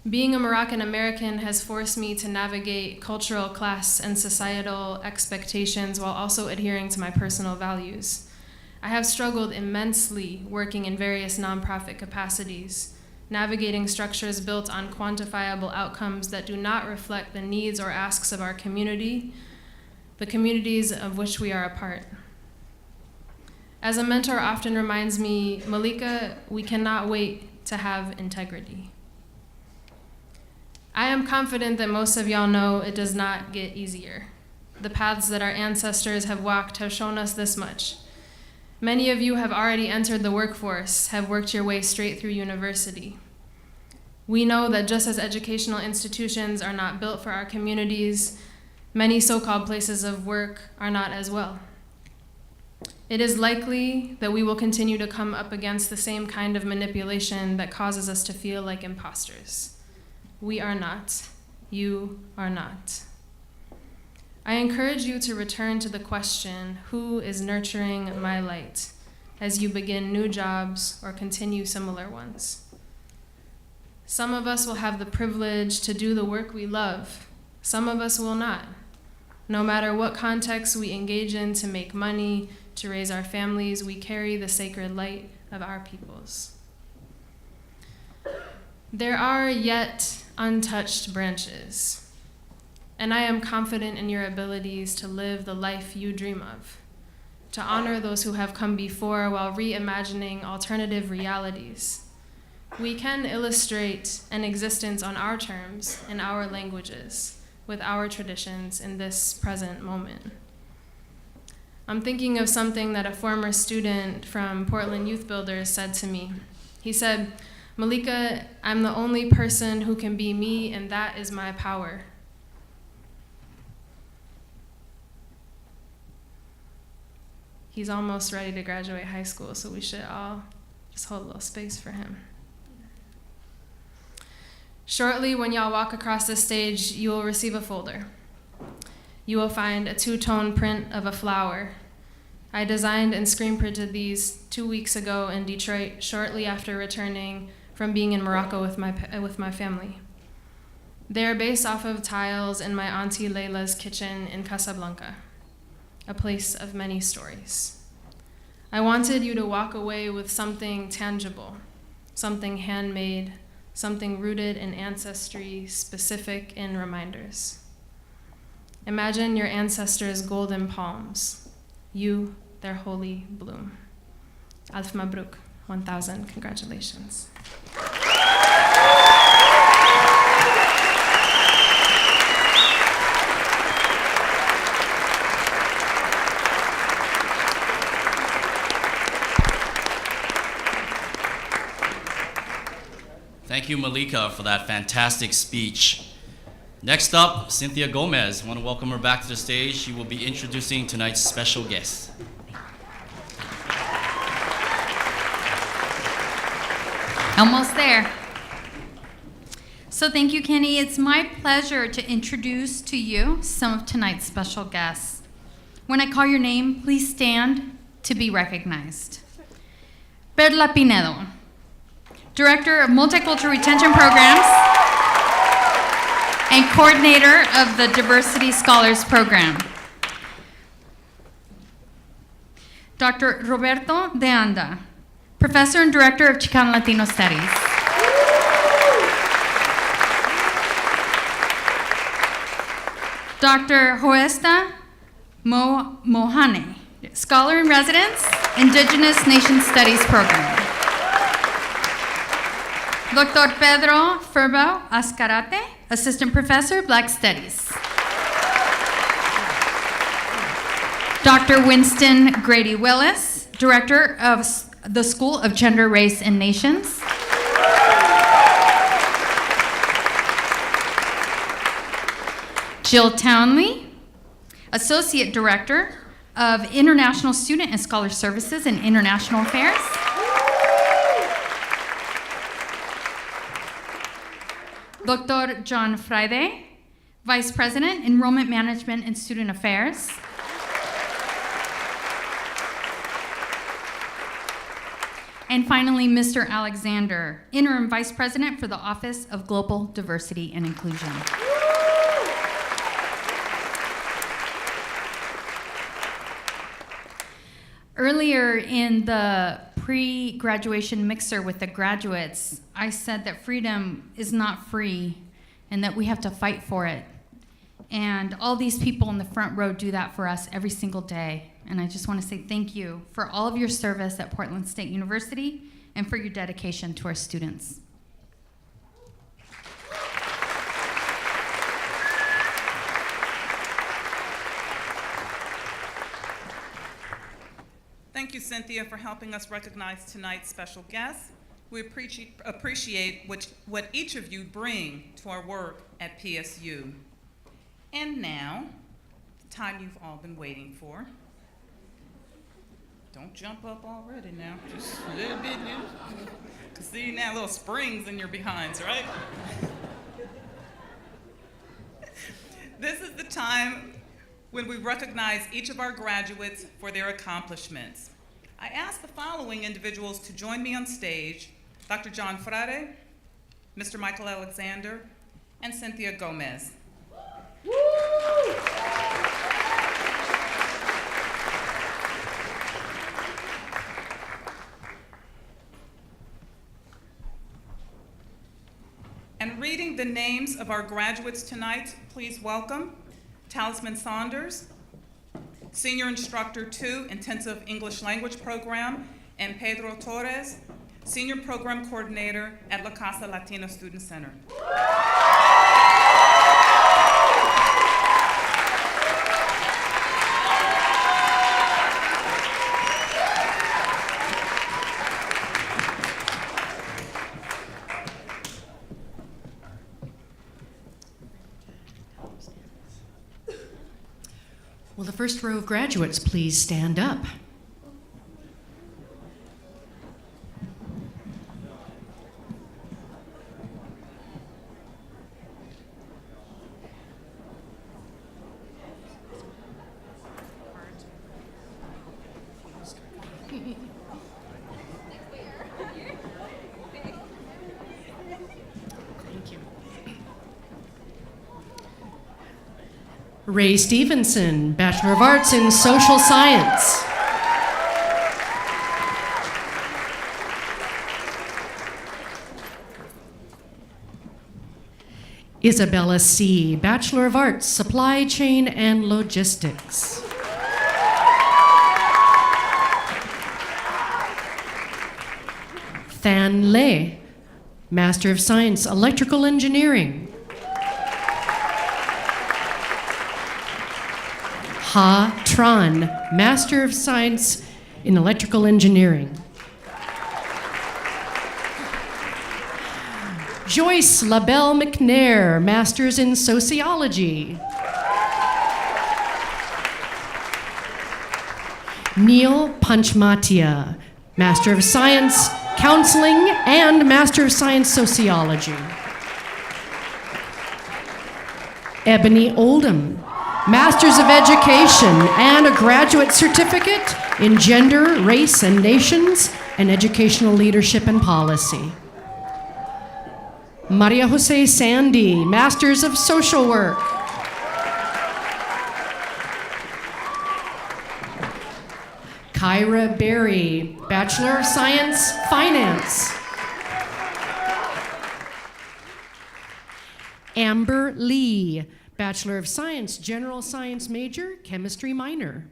Being a Moroccan American has forced me to navigate cultural, class, and societal expectations while also adhering to my personal values. I have struggled immensely working in various nonprofit capacities, navigating structures built on quantifiable outcomes that do not reflect the needs or asks of our community, the communities of which we are a part. As a mentor often reminds me, Malika, we cannot wait to have integrity. I am confident that most of y'all know it does not get easier. The paths that our ancestors have walked have shown us this much. Many of you have already entered the workforce, have worked your way straight through university. We know that just as educational institutions are not built for our communities, many so-called places of work are not as well. It is likely that we will continue to come up against the same kind of manipulation that causes us to feel like imposters. We are not. You are not. I encourage you to return to the question, who is nurturing my light, as you begin new jobs or continue similar ones. Some of us will have the privilege to do the work we love. Some of us will not. No matter what context we engage in to make money, to raise our families, we carry the sacred light of our peoples. There are yet untouched branches, and I am confident in your abilities to live the life you dream of, to honor those who have come before while reimagining alternative realities. We can illustrate an existence on our terms, in our languages, with our traditions in this present moment. I'm thinking of something that a former student from Portland Youth Builders said to me. He said, "Malika, I'm the only person who can be me, and that is my power." He's almost ready to graduate high school, so we should all just hold a little space for him. Shortly, when y'all walk across the stage, you will receive a folder. You will find a two-tone print of a flower. I designed and screen printed these 2 weeks ago in Detroit, shortly after returning from being in Morocco with my family. They are based off of tiles in my Auntie Leila's kitchen in Casablanca, a place of many stories. I wanted you to walk away with something tangible, something handmade, something rooted in ancestry, specific in reminders. Imagine your ancestors' golden palms, you, their holy bloom. Alf Mabruk, 1,000 congratulations. Thank you, Malika, for that fantastic speech. Next up, Cynthia Gomez. I want to welcome her back to the stage. She will be introducing tonight's special guest. Almost there. So thank you, Kenny. It's my pleasure to introduce to you some of tonight's special guests. When I call your name, please stand to be recognized. Perla Pinedo, Director of Multicultural Retention Programs and Coordinator of the Diversity Scholars Program. Dr. Roberto de Anda, Professor and Director of Chicano Latino Studies. Dr. Joesta Mohane, Scholar in Residence, Indigenous Nation Studies Program. Dr. Pedro Furbo Ascarate, Assistant Professor, Black Studies. Dr. Winston Grady Willis, Director of the School of Gender, Race, and Nations. Jill Townley, Associate Director of International Student and Scholar Services and International Affairs. Dr. John Friday, Vice President, Enrollment Management and Student Affairs. And finally, Mr. Alexander, Interim Vice President for the Office of Global Diversity and Inclusion. Earlier in the pre-graduation mixer with the graduates, I said that freedom is not free and that we have to fight for it. And all these people in the front row do that for us every single day. And I just want to say thank you for all of your service at Portland State University and for your dedication to our students. Thank you, Cynthia, for helping us recognize tonight's special guests. We appreciate what each of you bring to our work at PSU. And now, the time you've all been waiting for. Don't jump up already now, just a little bit. Cause see now little springs in your behinds, right? This is the time when we recognize each of our graduates for their accomplishments. I ask the following individuals to join me on stage: Dr. John Frade, Mr. Michael Alexander, and Cynthia Gomez. And reading the names of our graduates tonight, please welcome Talisman Saunders, Senior Instructor 2, Intensive English Language Program, and Pedro Torres, Senior Program Coordinator at La Casa Latina Student Center. Will the first row of graduates please stand up? Thank you. Ray Stevenson, Bachelor of Arts in Social Science. Isabella C., Bachelor of Arts, Supply Chain and Logistics. Than Le, Master of Science, Electrical Engineering. Ha Tran, Master of Science in Electrical Engineering. Joyce LaBelle McNair, Masters in Sociology. Neil Panchmatia, Master of Science, Counseling and Master of Science Sociology. Ebony Oldham, Masters of Education and a Graduate Certificate in Gender, Race, and Nations and Educational Leadership and Policy. Maria Jose Sandy, Masters of Social Work. Kyra Berry, Bachelor of Science, Finance. Amber Lee, Bachelor of Science, General Science major, Chemistry minor.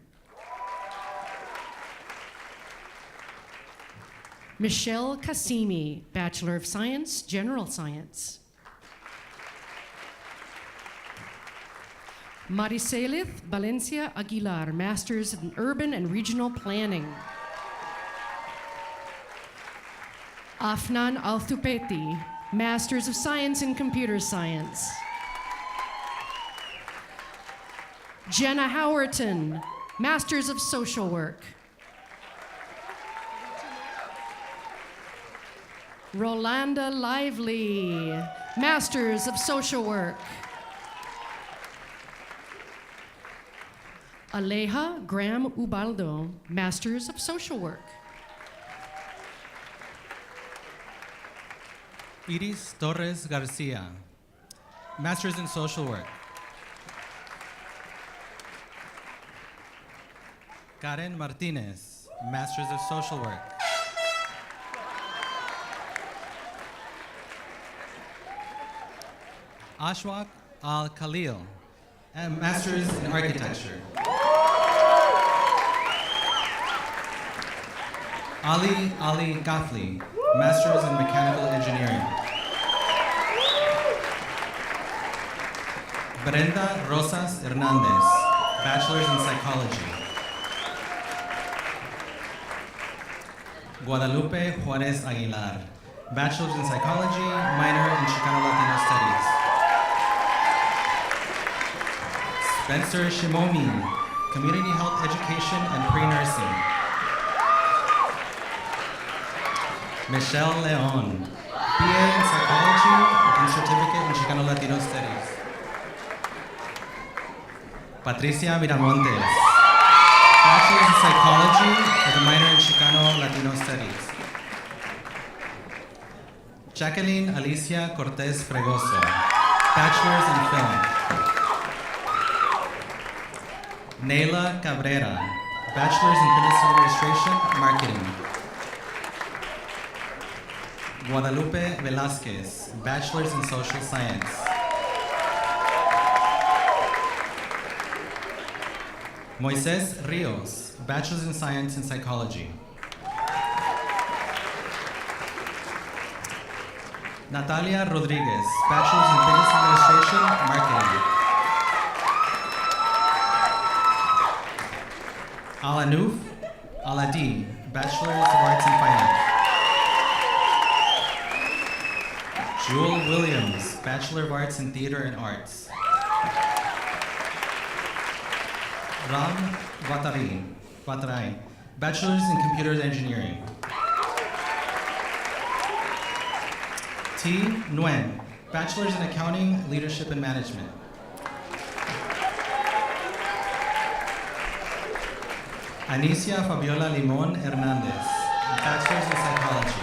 Michelle Kasimi, Bachelor of Science, General Science. Maricelith Valencia Aguilar, Masters in Urban and Regional Planning. Afnan Althupeti, Masters of Science in Computer Science. Jenna Howerton, Masters of Social Work. Rolanda Lively, Masters of Social Work. Aleja Graham Ubaldo, Masters of Social Work. Iris Torres Garcia, Masters in Social Work. Karen Martinez, Masters of Social Work. Ashwak Al Khalil, and Masters in Architecture. Ali Gafli, Master's in Mechanical Engineering. Brenda Rosas Hernandez, Bachelor's in Psychology. Guadalupe Juarez Aguilar, Bachelor's in Psychology, minor in Chicano-Latino Studies. Spencer Shimomi, Community Health Education and Pre-Nursing. Michelle Leon, BA in Psychology and Certificate in Chicano-Latino Studies. Patricia Miramontes, Bachelor's in Psychology with a minor in Chicano-Latino Studies. Jacqueline Alicia Cortez Fregoso, Bachelor's in Film. Nayla Cabrera, Bachelor's in Business Administration, Marketing. Guadalupe Velasquez, Bachelor's in Social Science. Moises Rios, Bachelor's in Science and Psychology. Natalia Rodriguez, Bachelor's in Business Administration, Marketing. Alanouf Aladi, Bachelor's of Arts in Finance. Jewel Williams, Bachelor of Arts in Theater and Arts. Ram Vatarai, Bachelor's in Computer Engineering. T. Nguyen, Bachelor's in Accounting, Leadership and Management. Anicia Fabiola Limon Hernandez, Bachelor's in Psychology.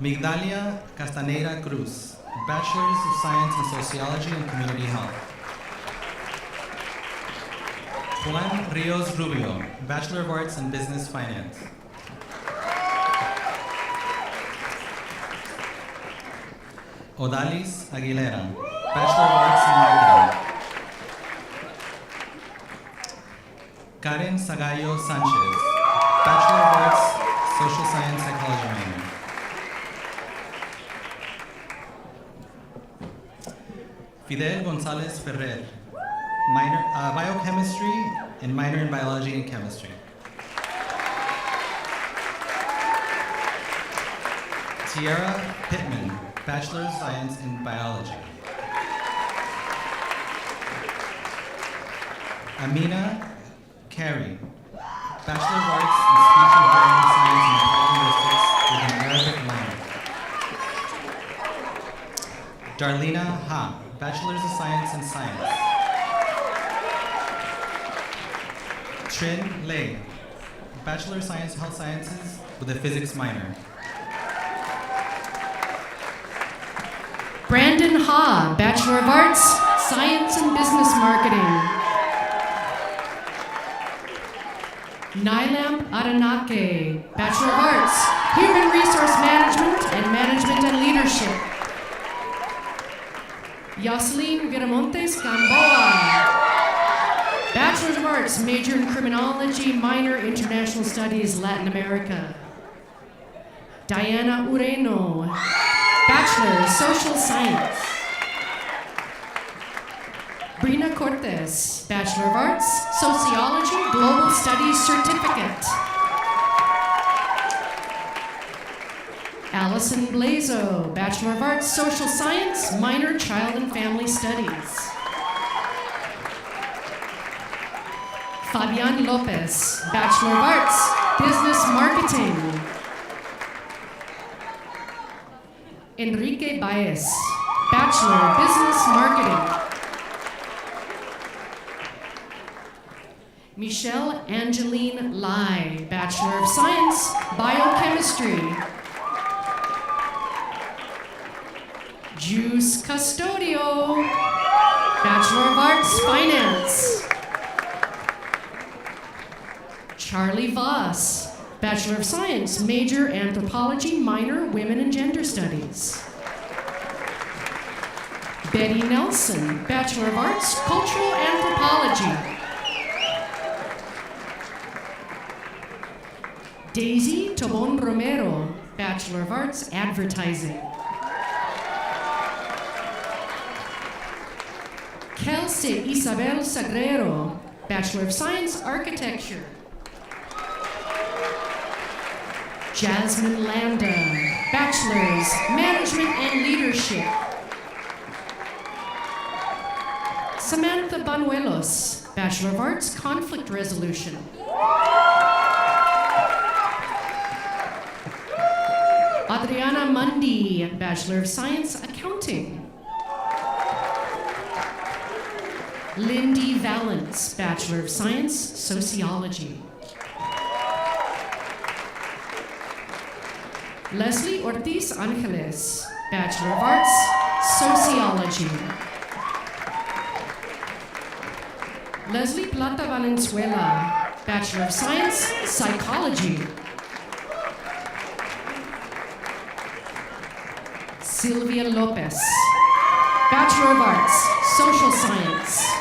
Migdalia Castaneda Cruz, Bachelor's of Science in Sociology and Community Health. Juan Rios Rubio, Bachelor of Arts in Business Finance. Odalis Aguilera, Bachelor of Arts in Marketing. Karen Sagallo Sanchez, Bachelor of Arts, Social Science Psychology minor. Fidel Gonzalez Ferrer, Biochemistry and minor in Biology and Chemistry. Tiara Pittman, Bachelor of Science in Biology. Amina Carey, Bachelor of Arts in Speech and Hearing Science and Applied Linguistics with an Arabic minor. Darlena Ha, Bachelor's of Science in Science. Trin Lei, Bachelor of Science Health Sciences with a Physics minor. Brandon Ha, Bachelor of Arts, Science and Business Marketing. Nylam Adanake, Bachelor of Arts, Human Resource Management and Management and Leadership. Yoselin Viramontes Gamboa, Bachelor of Arts, major in Criminology, minor International Studies, Latin America. Diana Ureno, Bachelor, Social Science. Brina Cortez, Bachelor of Arts, Sociology, Global Studies Certificate. Allison Blazo, Bachelor of Arts, Social Science, minor Child and Family Studies. Fabian Lopez, Bachelor of Arts, Business Marketing. Enrique Baez, Bachelor, Business Marketing. Michelle Angeline Lai, Bachelor of Science, Biochemistry. Juice Custodio, Bachelor of Arts, Finance. Charlie Voss, Bachelor of Science, major Anthropology, minor Women and Gender Studies. Betty Nelson, Bachelor of Arts, Cultural Anthropology. Daisy Tobon Romero, Bachelor of Arts, Advertising. Kelsey Isabel Sagrero, Bachelor of Science, Architecture. Jasmine Landa, Bachelor's, Management and Leadership. Samantha Banuelos, Bachelor of Arts, Conflict Resolution. Adriana Mundi, Bachelor of Science, Accounting. Lindy Valance, Bachelor of Science, Sociology. Leslie Ortiz Angeles, Bachelor of Arts, Sociology. Leslie Plata Valenzuela, Bachelor of Science, Psychology. Sylvia Lopez, Bachelor of Arts, Social Science.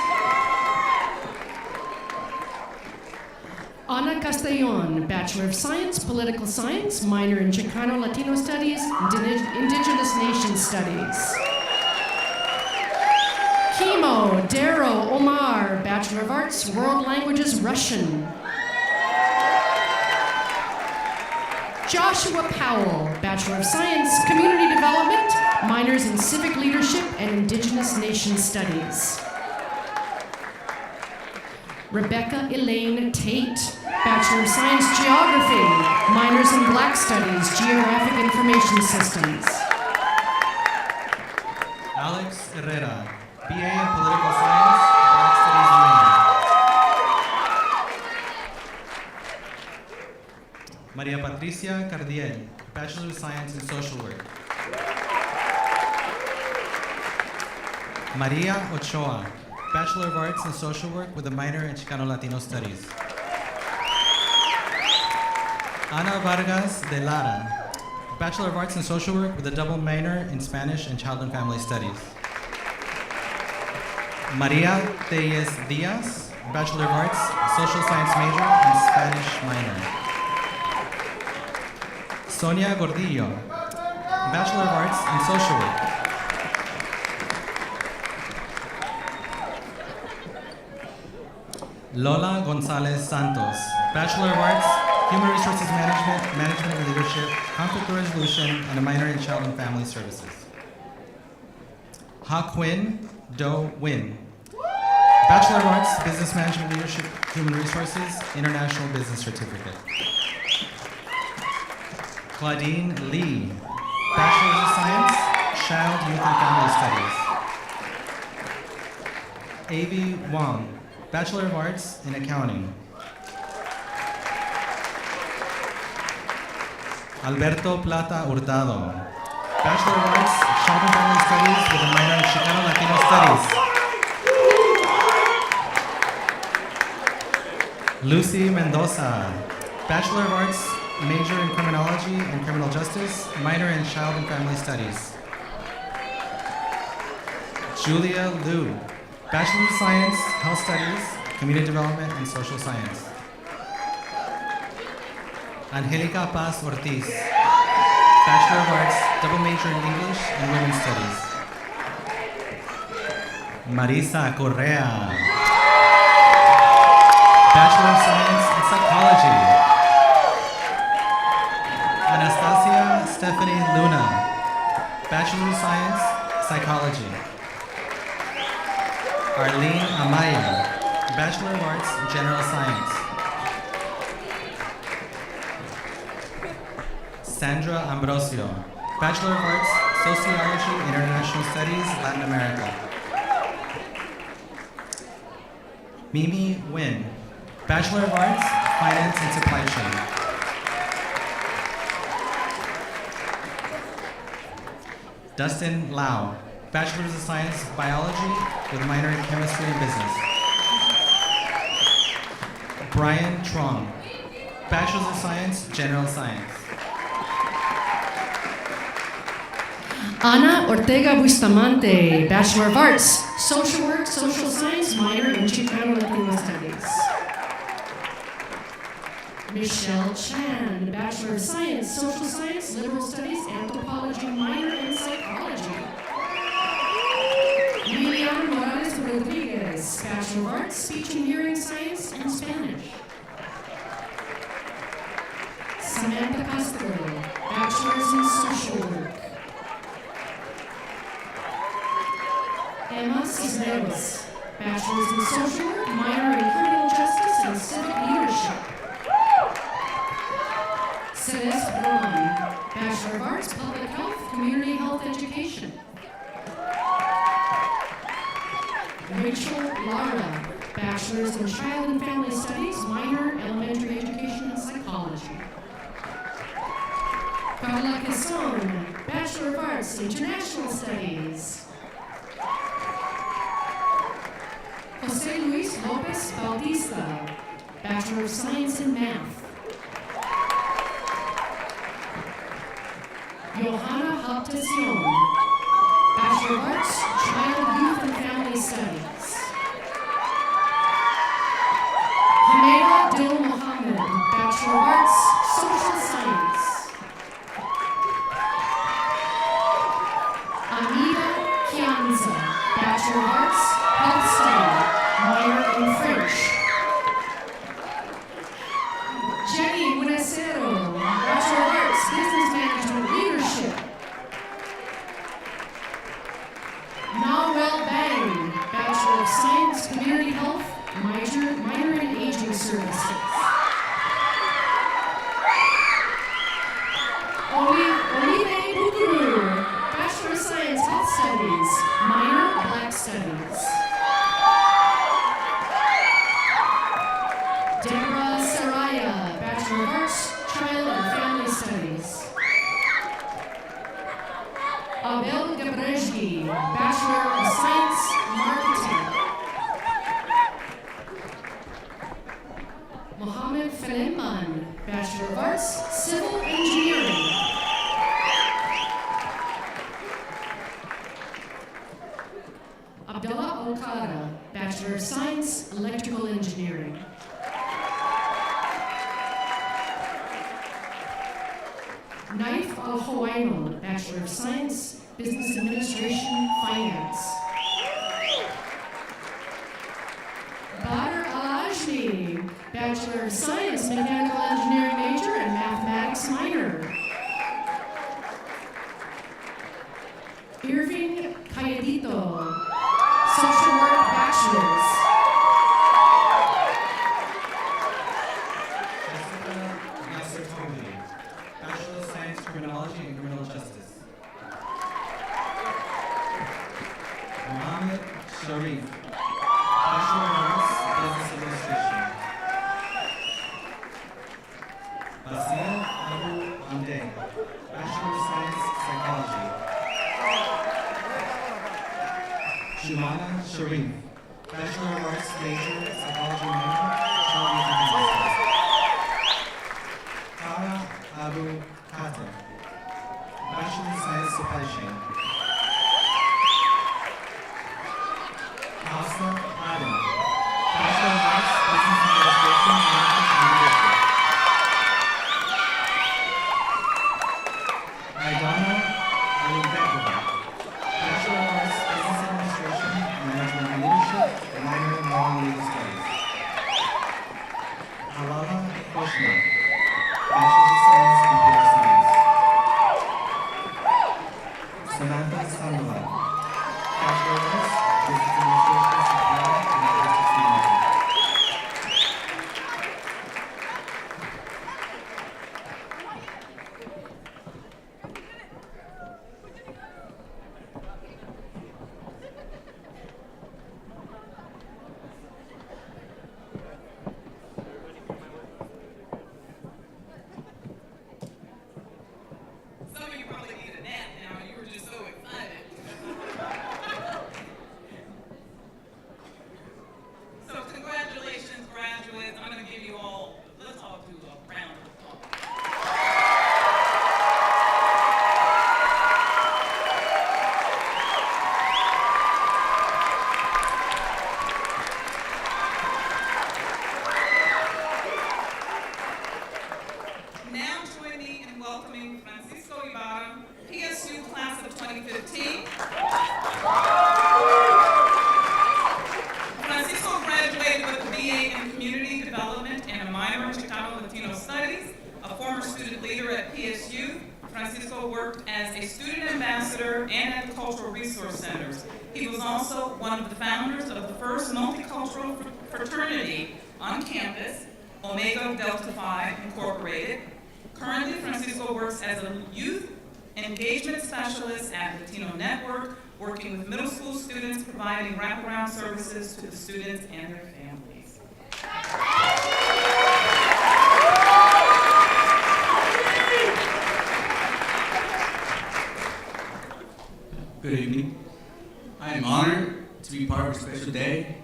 Ana Castellon, Bachelor of Science, Political Science, minor in Chicano Latino Studies, Indigenous Nation Studies. Kimo Darrow Omar, Bachelor of Arts, World Languages, Russian. Joshua Powell, Bachelor of Science, Community Development, minors in Civic Leadership and Indigenous Nation Studies. Rebecca Elaine Tate, Bachelor of Science, Geography, minors in Black Studies, Geographic Information Systems. Alex Herrera, BA in Political Science, Black Studies minor. Maria Patricia Cardiel, Bachelor of Science in Social Work. Maria Ochoa, Bachelor of Arts in Social Work with a minor in Chicano Latino Studies. Ana Vargas de Lara, Bachelor of Arts in Social Work with a double minor in Spanish and Child and Family Studies. Maria Tellez Diaz, Bachelor of Arts, Social Science major and Spanish minor. Sonia Gordillo, Bachelor of Arts in Social Work. Lola Gonzalez Santos, Bachelor of Arts, Human Resources Management, Management and Leadership, Conflict Resolution, and a minor in Child and Family Services. Ha Quinn Do Win, Bachelor of Arts, Business Management Leadership, Human Resources, International Business Certificate. Claudine Lee, Bachelor of Science, Child, Youth and Family Studies. Avi Wang, Bachelor of Arts in Accounting. Alberto Plata Hurtado, Bachelor of Arts, Child and Family Studies with a minor in Chicano Latino Studies. Lucy Mendoza, Bachelor of Arts, major in Criminology and Criminal Justice, minor in Child and Family Studies. Julia Liu, Bachelor of Science, Health Studies, Community Development, and Social Science. Angelica Paz Ortiz, Bachelor of Arts, double major in English and Women's Studies. Marisa Correa, Bachelor of Science in Psychology. Anastasia Stephanie Luna, Bachelor of Science, Psychology. Arlene Amaya, Bachelor of Arts, General Science. Sandra Ambrosio, Bachelor of Arts, Sociology, International Studies, Latin America. Mimi Nguyen, Bachelor of Arts, Finance and Supply Chain. Dustin Lau, Bachelor of Science, Biology, with a minor in Chemistry and Business. Brian Trong, Bachelor of Science, General Science. Ana Ortega Bustamante, Bachelor of Arts, Social Work, Social Science, minor in Chicano Latino Studies. Michelle Chan, Bachelor of Science, Social Science, Liberal Studies, Anthropology, minor in Psychology. Liliana Morales Rodriguez, Bachelor of Arts, Speech and Hearing Science, and Spanish. Samantha Castro, Bachelor's in Social Work. Emma Cisneros, Bachelor's in Social Work, minor in Criminal Justice and Civic Leadership. Celeste Braun, Bachelor of Arts, Public Health, Community Health Education. Rachel Lara, Bachelor's in Child and Family Studies, minor Elementary Education and Psychology. Carla Casson, Bachelor of Arts, International Studies. Jose Luis Lopez Bautista, Bachelor of Science in Math. Johanna Haptacion, Bachelor of Arts, Child, Youth, and Family Studies. Hameda Dil Mohammed, Bachelor of Arts, Social Science. Amida Kianza, Bachelor of Arts, Health Study, minor in French. Jenny Buenacero, Bachelor of Arts, Business Management, Leadership. Nawel Bang, Bachelor of Science, Community Health, minor in Aging Services. Olive Bukuru, Bachelor of Science, Health Studies, minor Black Studies. Deborah Saraya, Bachelor of Arts, Child and Family Studies. Abel Gabrejgi, Bachelor of Science, Marketing. Mohammed Felemban, Bachelor of Arts, Civil Engineering. Abdullah Okada, Bachelor of Science, Electrical Engineering. Naif Al-Hawaino, Bachelor of Science, Business Administration, Finance. Badr Al-Ajmi, Bachelor of Science, Mechanical Engineering major and Mathematics minor. Irving Calladito, Social Work Bachelor's. Bachelor of Science, Criminology and Criminal Justice. Mohammed Sharif, Bachelor of Arts, Business Administration. Basil Abu Ande, Bachelor of Science, Psychology. Shumana Sharif, Bachelor of Arts, major, Psychology minor, Child and Family Studies. Farah Abu Khater, Bachelor of Science, Supply Chain. Hafsa Adam, Bachelor of Arts, Business Administration, Management and Leadership. Aidana Alimbekova, Bachelor of Arts, Business Administration, Management and Leadership, minor in Law and Legal Studies. Alana Koshner, Bachelor of Science, Computer Science. Samantha Francisco worked as a student ambassador and at the Cultural Resource Centers. He was also one of the founders of the first multicultural fraternity on campus, Omega Delta Phi Incorporated. Currently, Francisco works as a youth engagement specialist at Latino Network, working with middle school students, providing wraparound services to the students and their families. Good evening. I am honored to be part of a special day.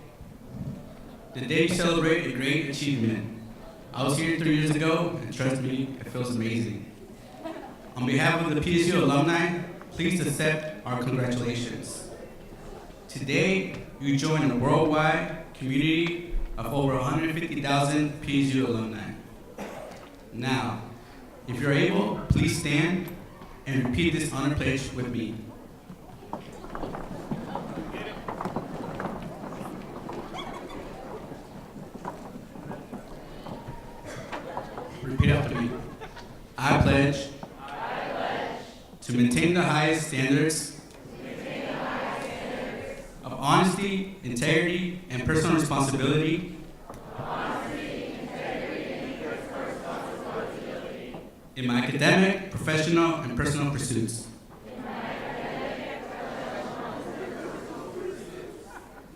The day to celebrate a great achievement. I was here 3 years ago, and trust me, it feels amazing. On behalf of the PSU alumni, please accept our congratulations. Today, you join a worldwide community of over 150,000 PSU alumni. Now, if you're able, please stand and repeat this honor pledge with me. Repeat after me. I pledge to maintain the highest standards of honesty, integrity, and personal responsibility in my academic, professional, and personal pursuits.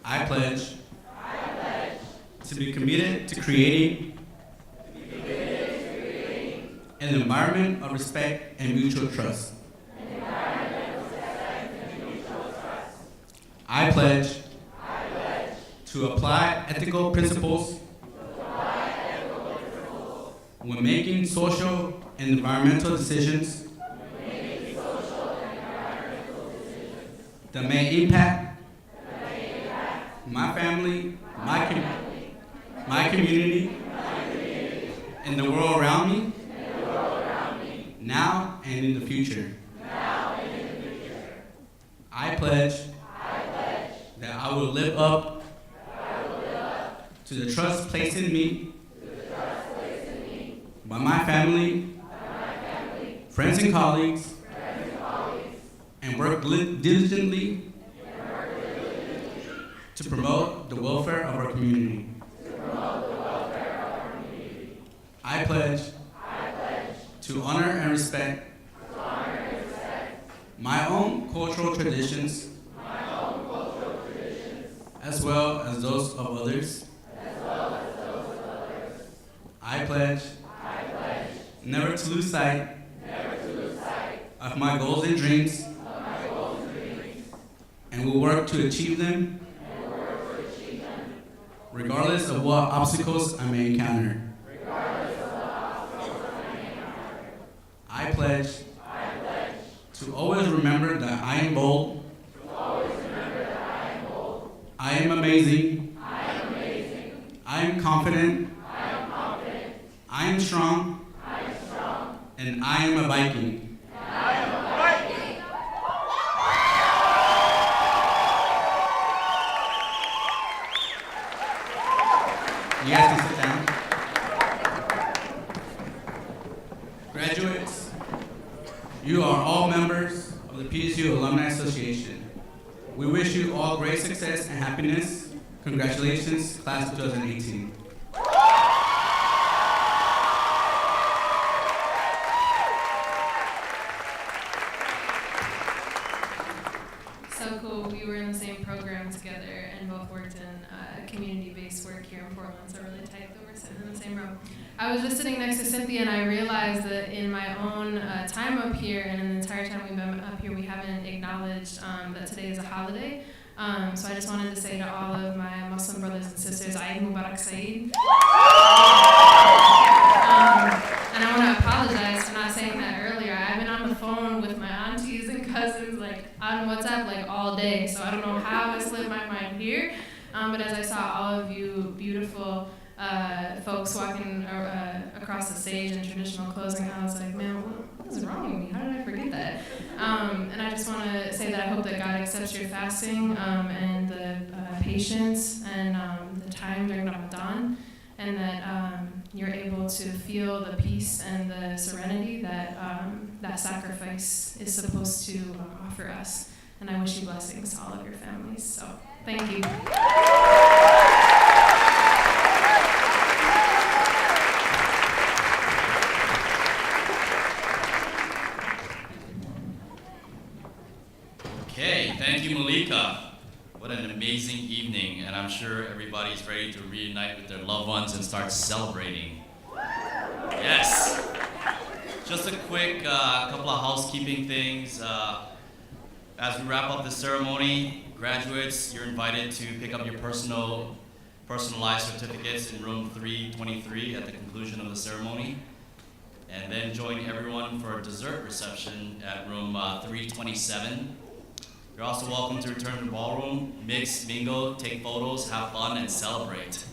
I pledge to be committed to creating an environment of respect and mutual trust. I pledge to apply ethical principles when making social and environmental decisions that may impact my family, my community, and the world around me, now and in the future. I pledge that I will live up to the trust placed in me by my family, friends and colleagues, and work diligently to promote the welfare of our community. I pledge to honor and respect my own cultural traditions as well as those of others. I pledge never to lose sight of my goals and dreams, and will work to achieve them regardless of what obstacles I may encounter. I pledge to always remember that I am bold, I am amazing, I am confident, I am strong, and I am a Viking. You guys can sit down. Graduates, you are all members of the PSU Alumni Association. We wish you all great success and happiness. Congratulations, class of 2018. So cool. We were in the same program together and both worked in community-based work here in Portland, so really tight that we're sitting in the same row. I was just sitting next to Cynthia and I realized that in my own time up here and in the entire time we've been up here, we haven't acknowledged that today is a holiday. So I just wanted to say to all of my Muslim brothers and sisters, Eid Mubarak Saeed. And I want to apologize for not saying that earlier. I've been on the phone with my aunties and cousins, like on WhatsApp, like all day. So I don't know how it slipped my mind here. But as I saw all of you beautiful folks walking across the stage in traditional clothing, I was like, man, what is wrong with me? How did I forget that? And I just want to say that I hope that God accepts your fasting and the patience and the time during Ramadan. and that you're able to feel the peace and the serenity that that sacrifice is supposed to offer us. And I wish you blessings to all of your families. So, thank you. Okay, thank you, Malika. What an amazing evening, and I'm sure everybody's ready to reunite with their loved ones and start celebrating. Yes. Just a quick couple of housekeeping things. As we wrap up the ceremony, graduates, you're invited to pick up your personalized certificates in room 323 at the conclusion of the ceremony, and then join everyone for a dessert reception at room 327. You're also welcome to return to the ballroom, mix, mingle, take photos, have fun, and celebrate.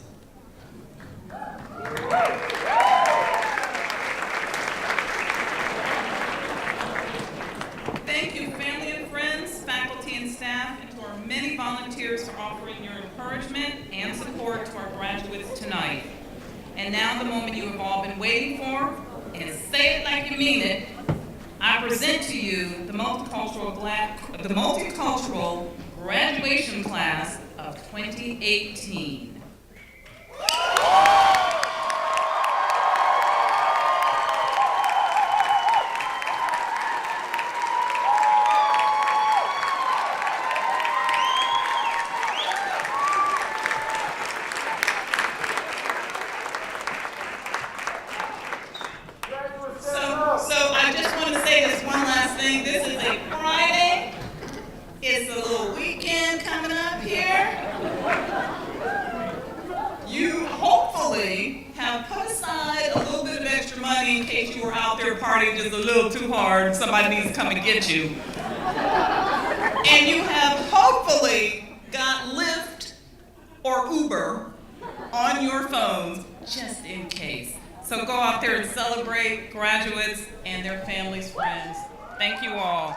Thank you, family and friends, faculty and staff, and to our many volunteers for offering your encouragement and support to our graduates tonight. And now the moment you have all been waiting for, and say it like you mean it, I present to you the multicultural graduation class of 2018. So I just want to say this one last thing. This is a Friday. It's a little weekend coming up here. You hopefully have put aside a little bit of extra money in case you were out there partying just a little too hard. Somebody needs to come and get you. And you have hopefully got Lyft or Uber on your phones just in case. So go out there and celebrate graduates and their families, friends. Thank you all.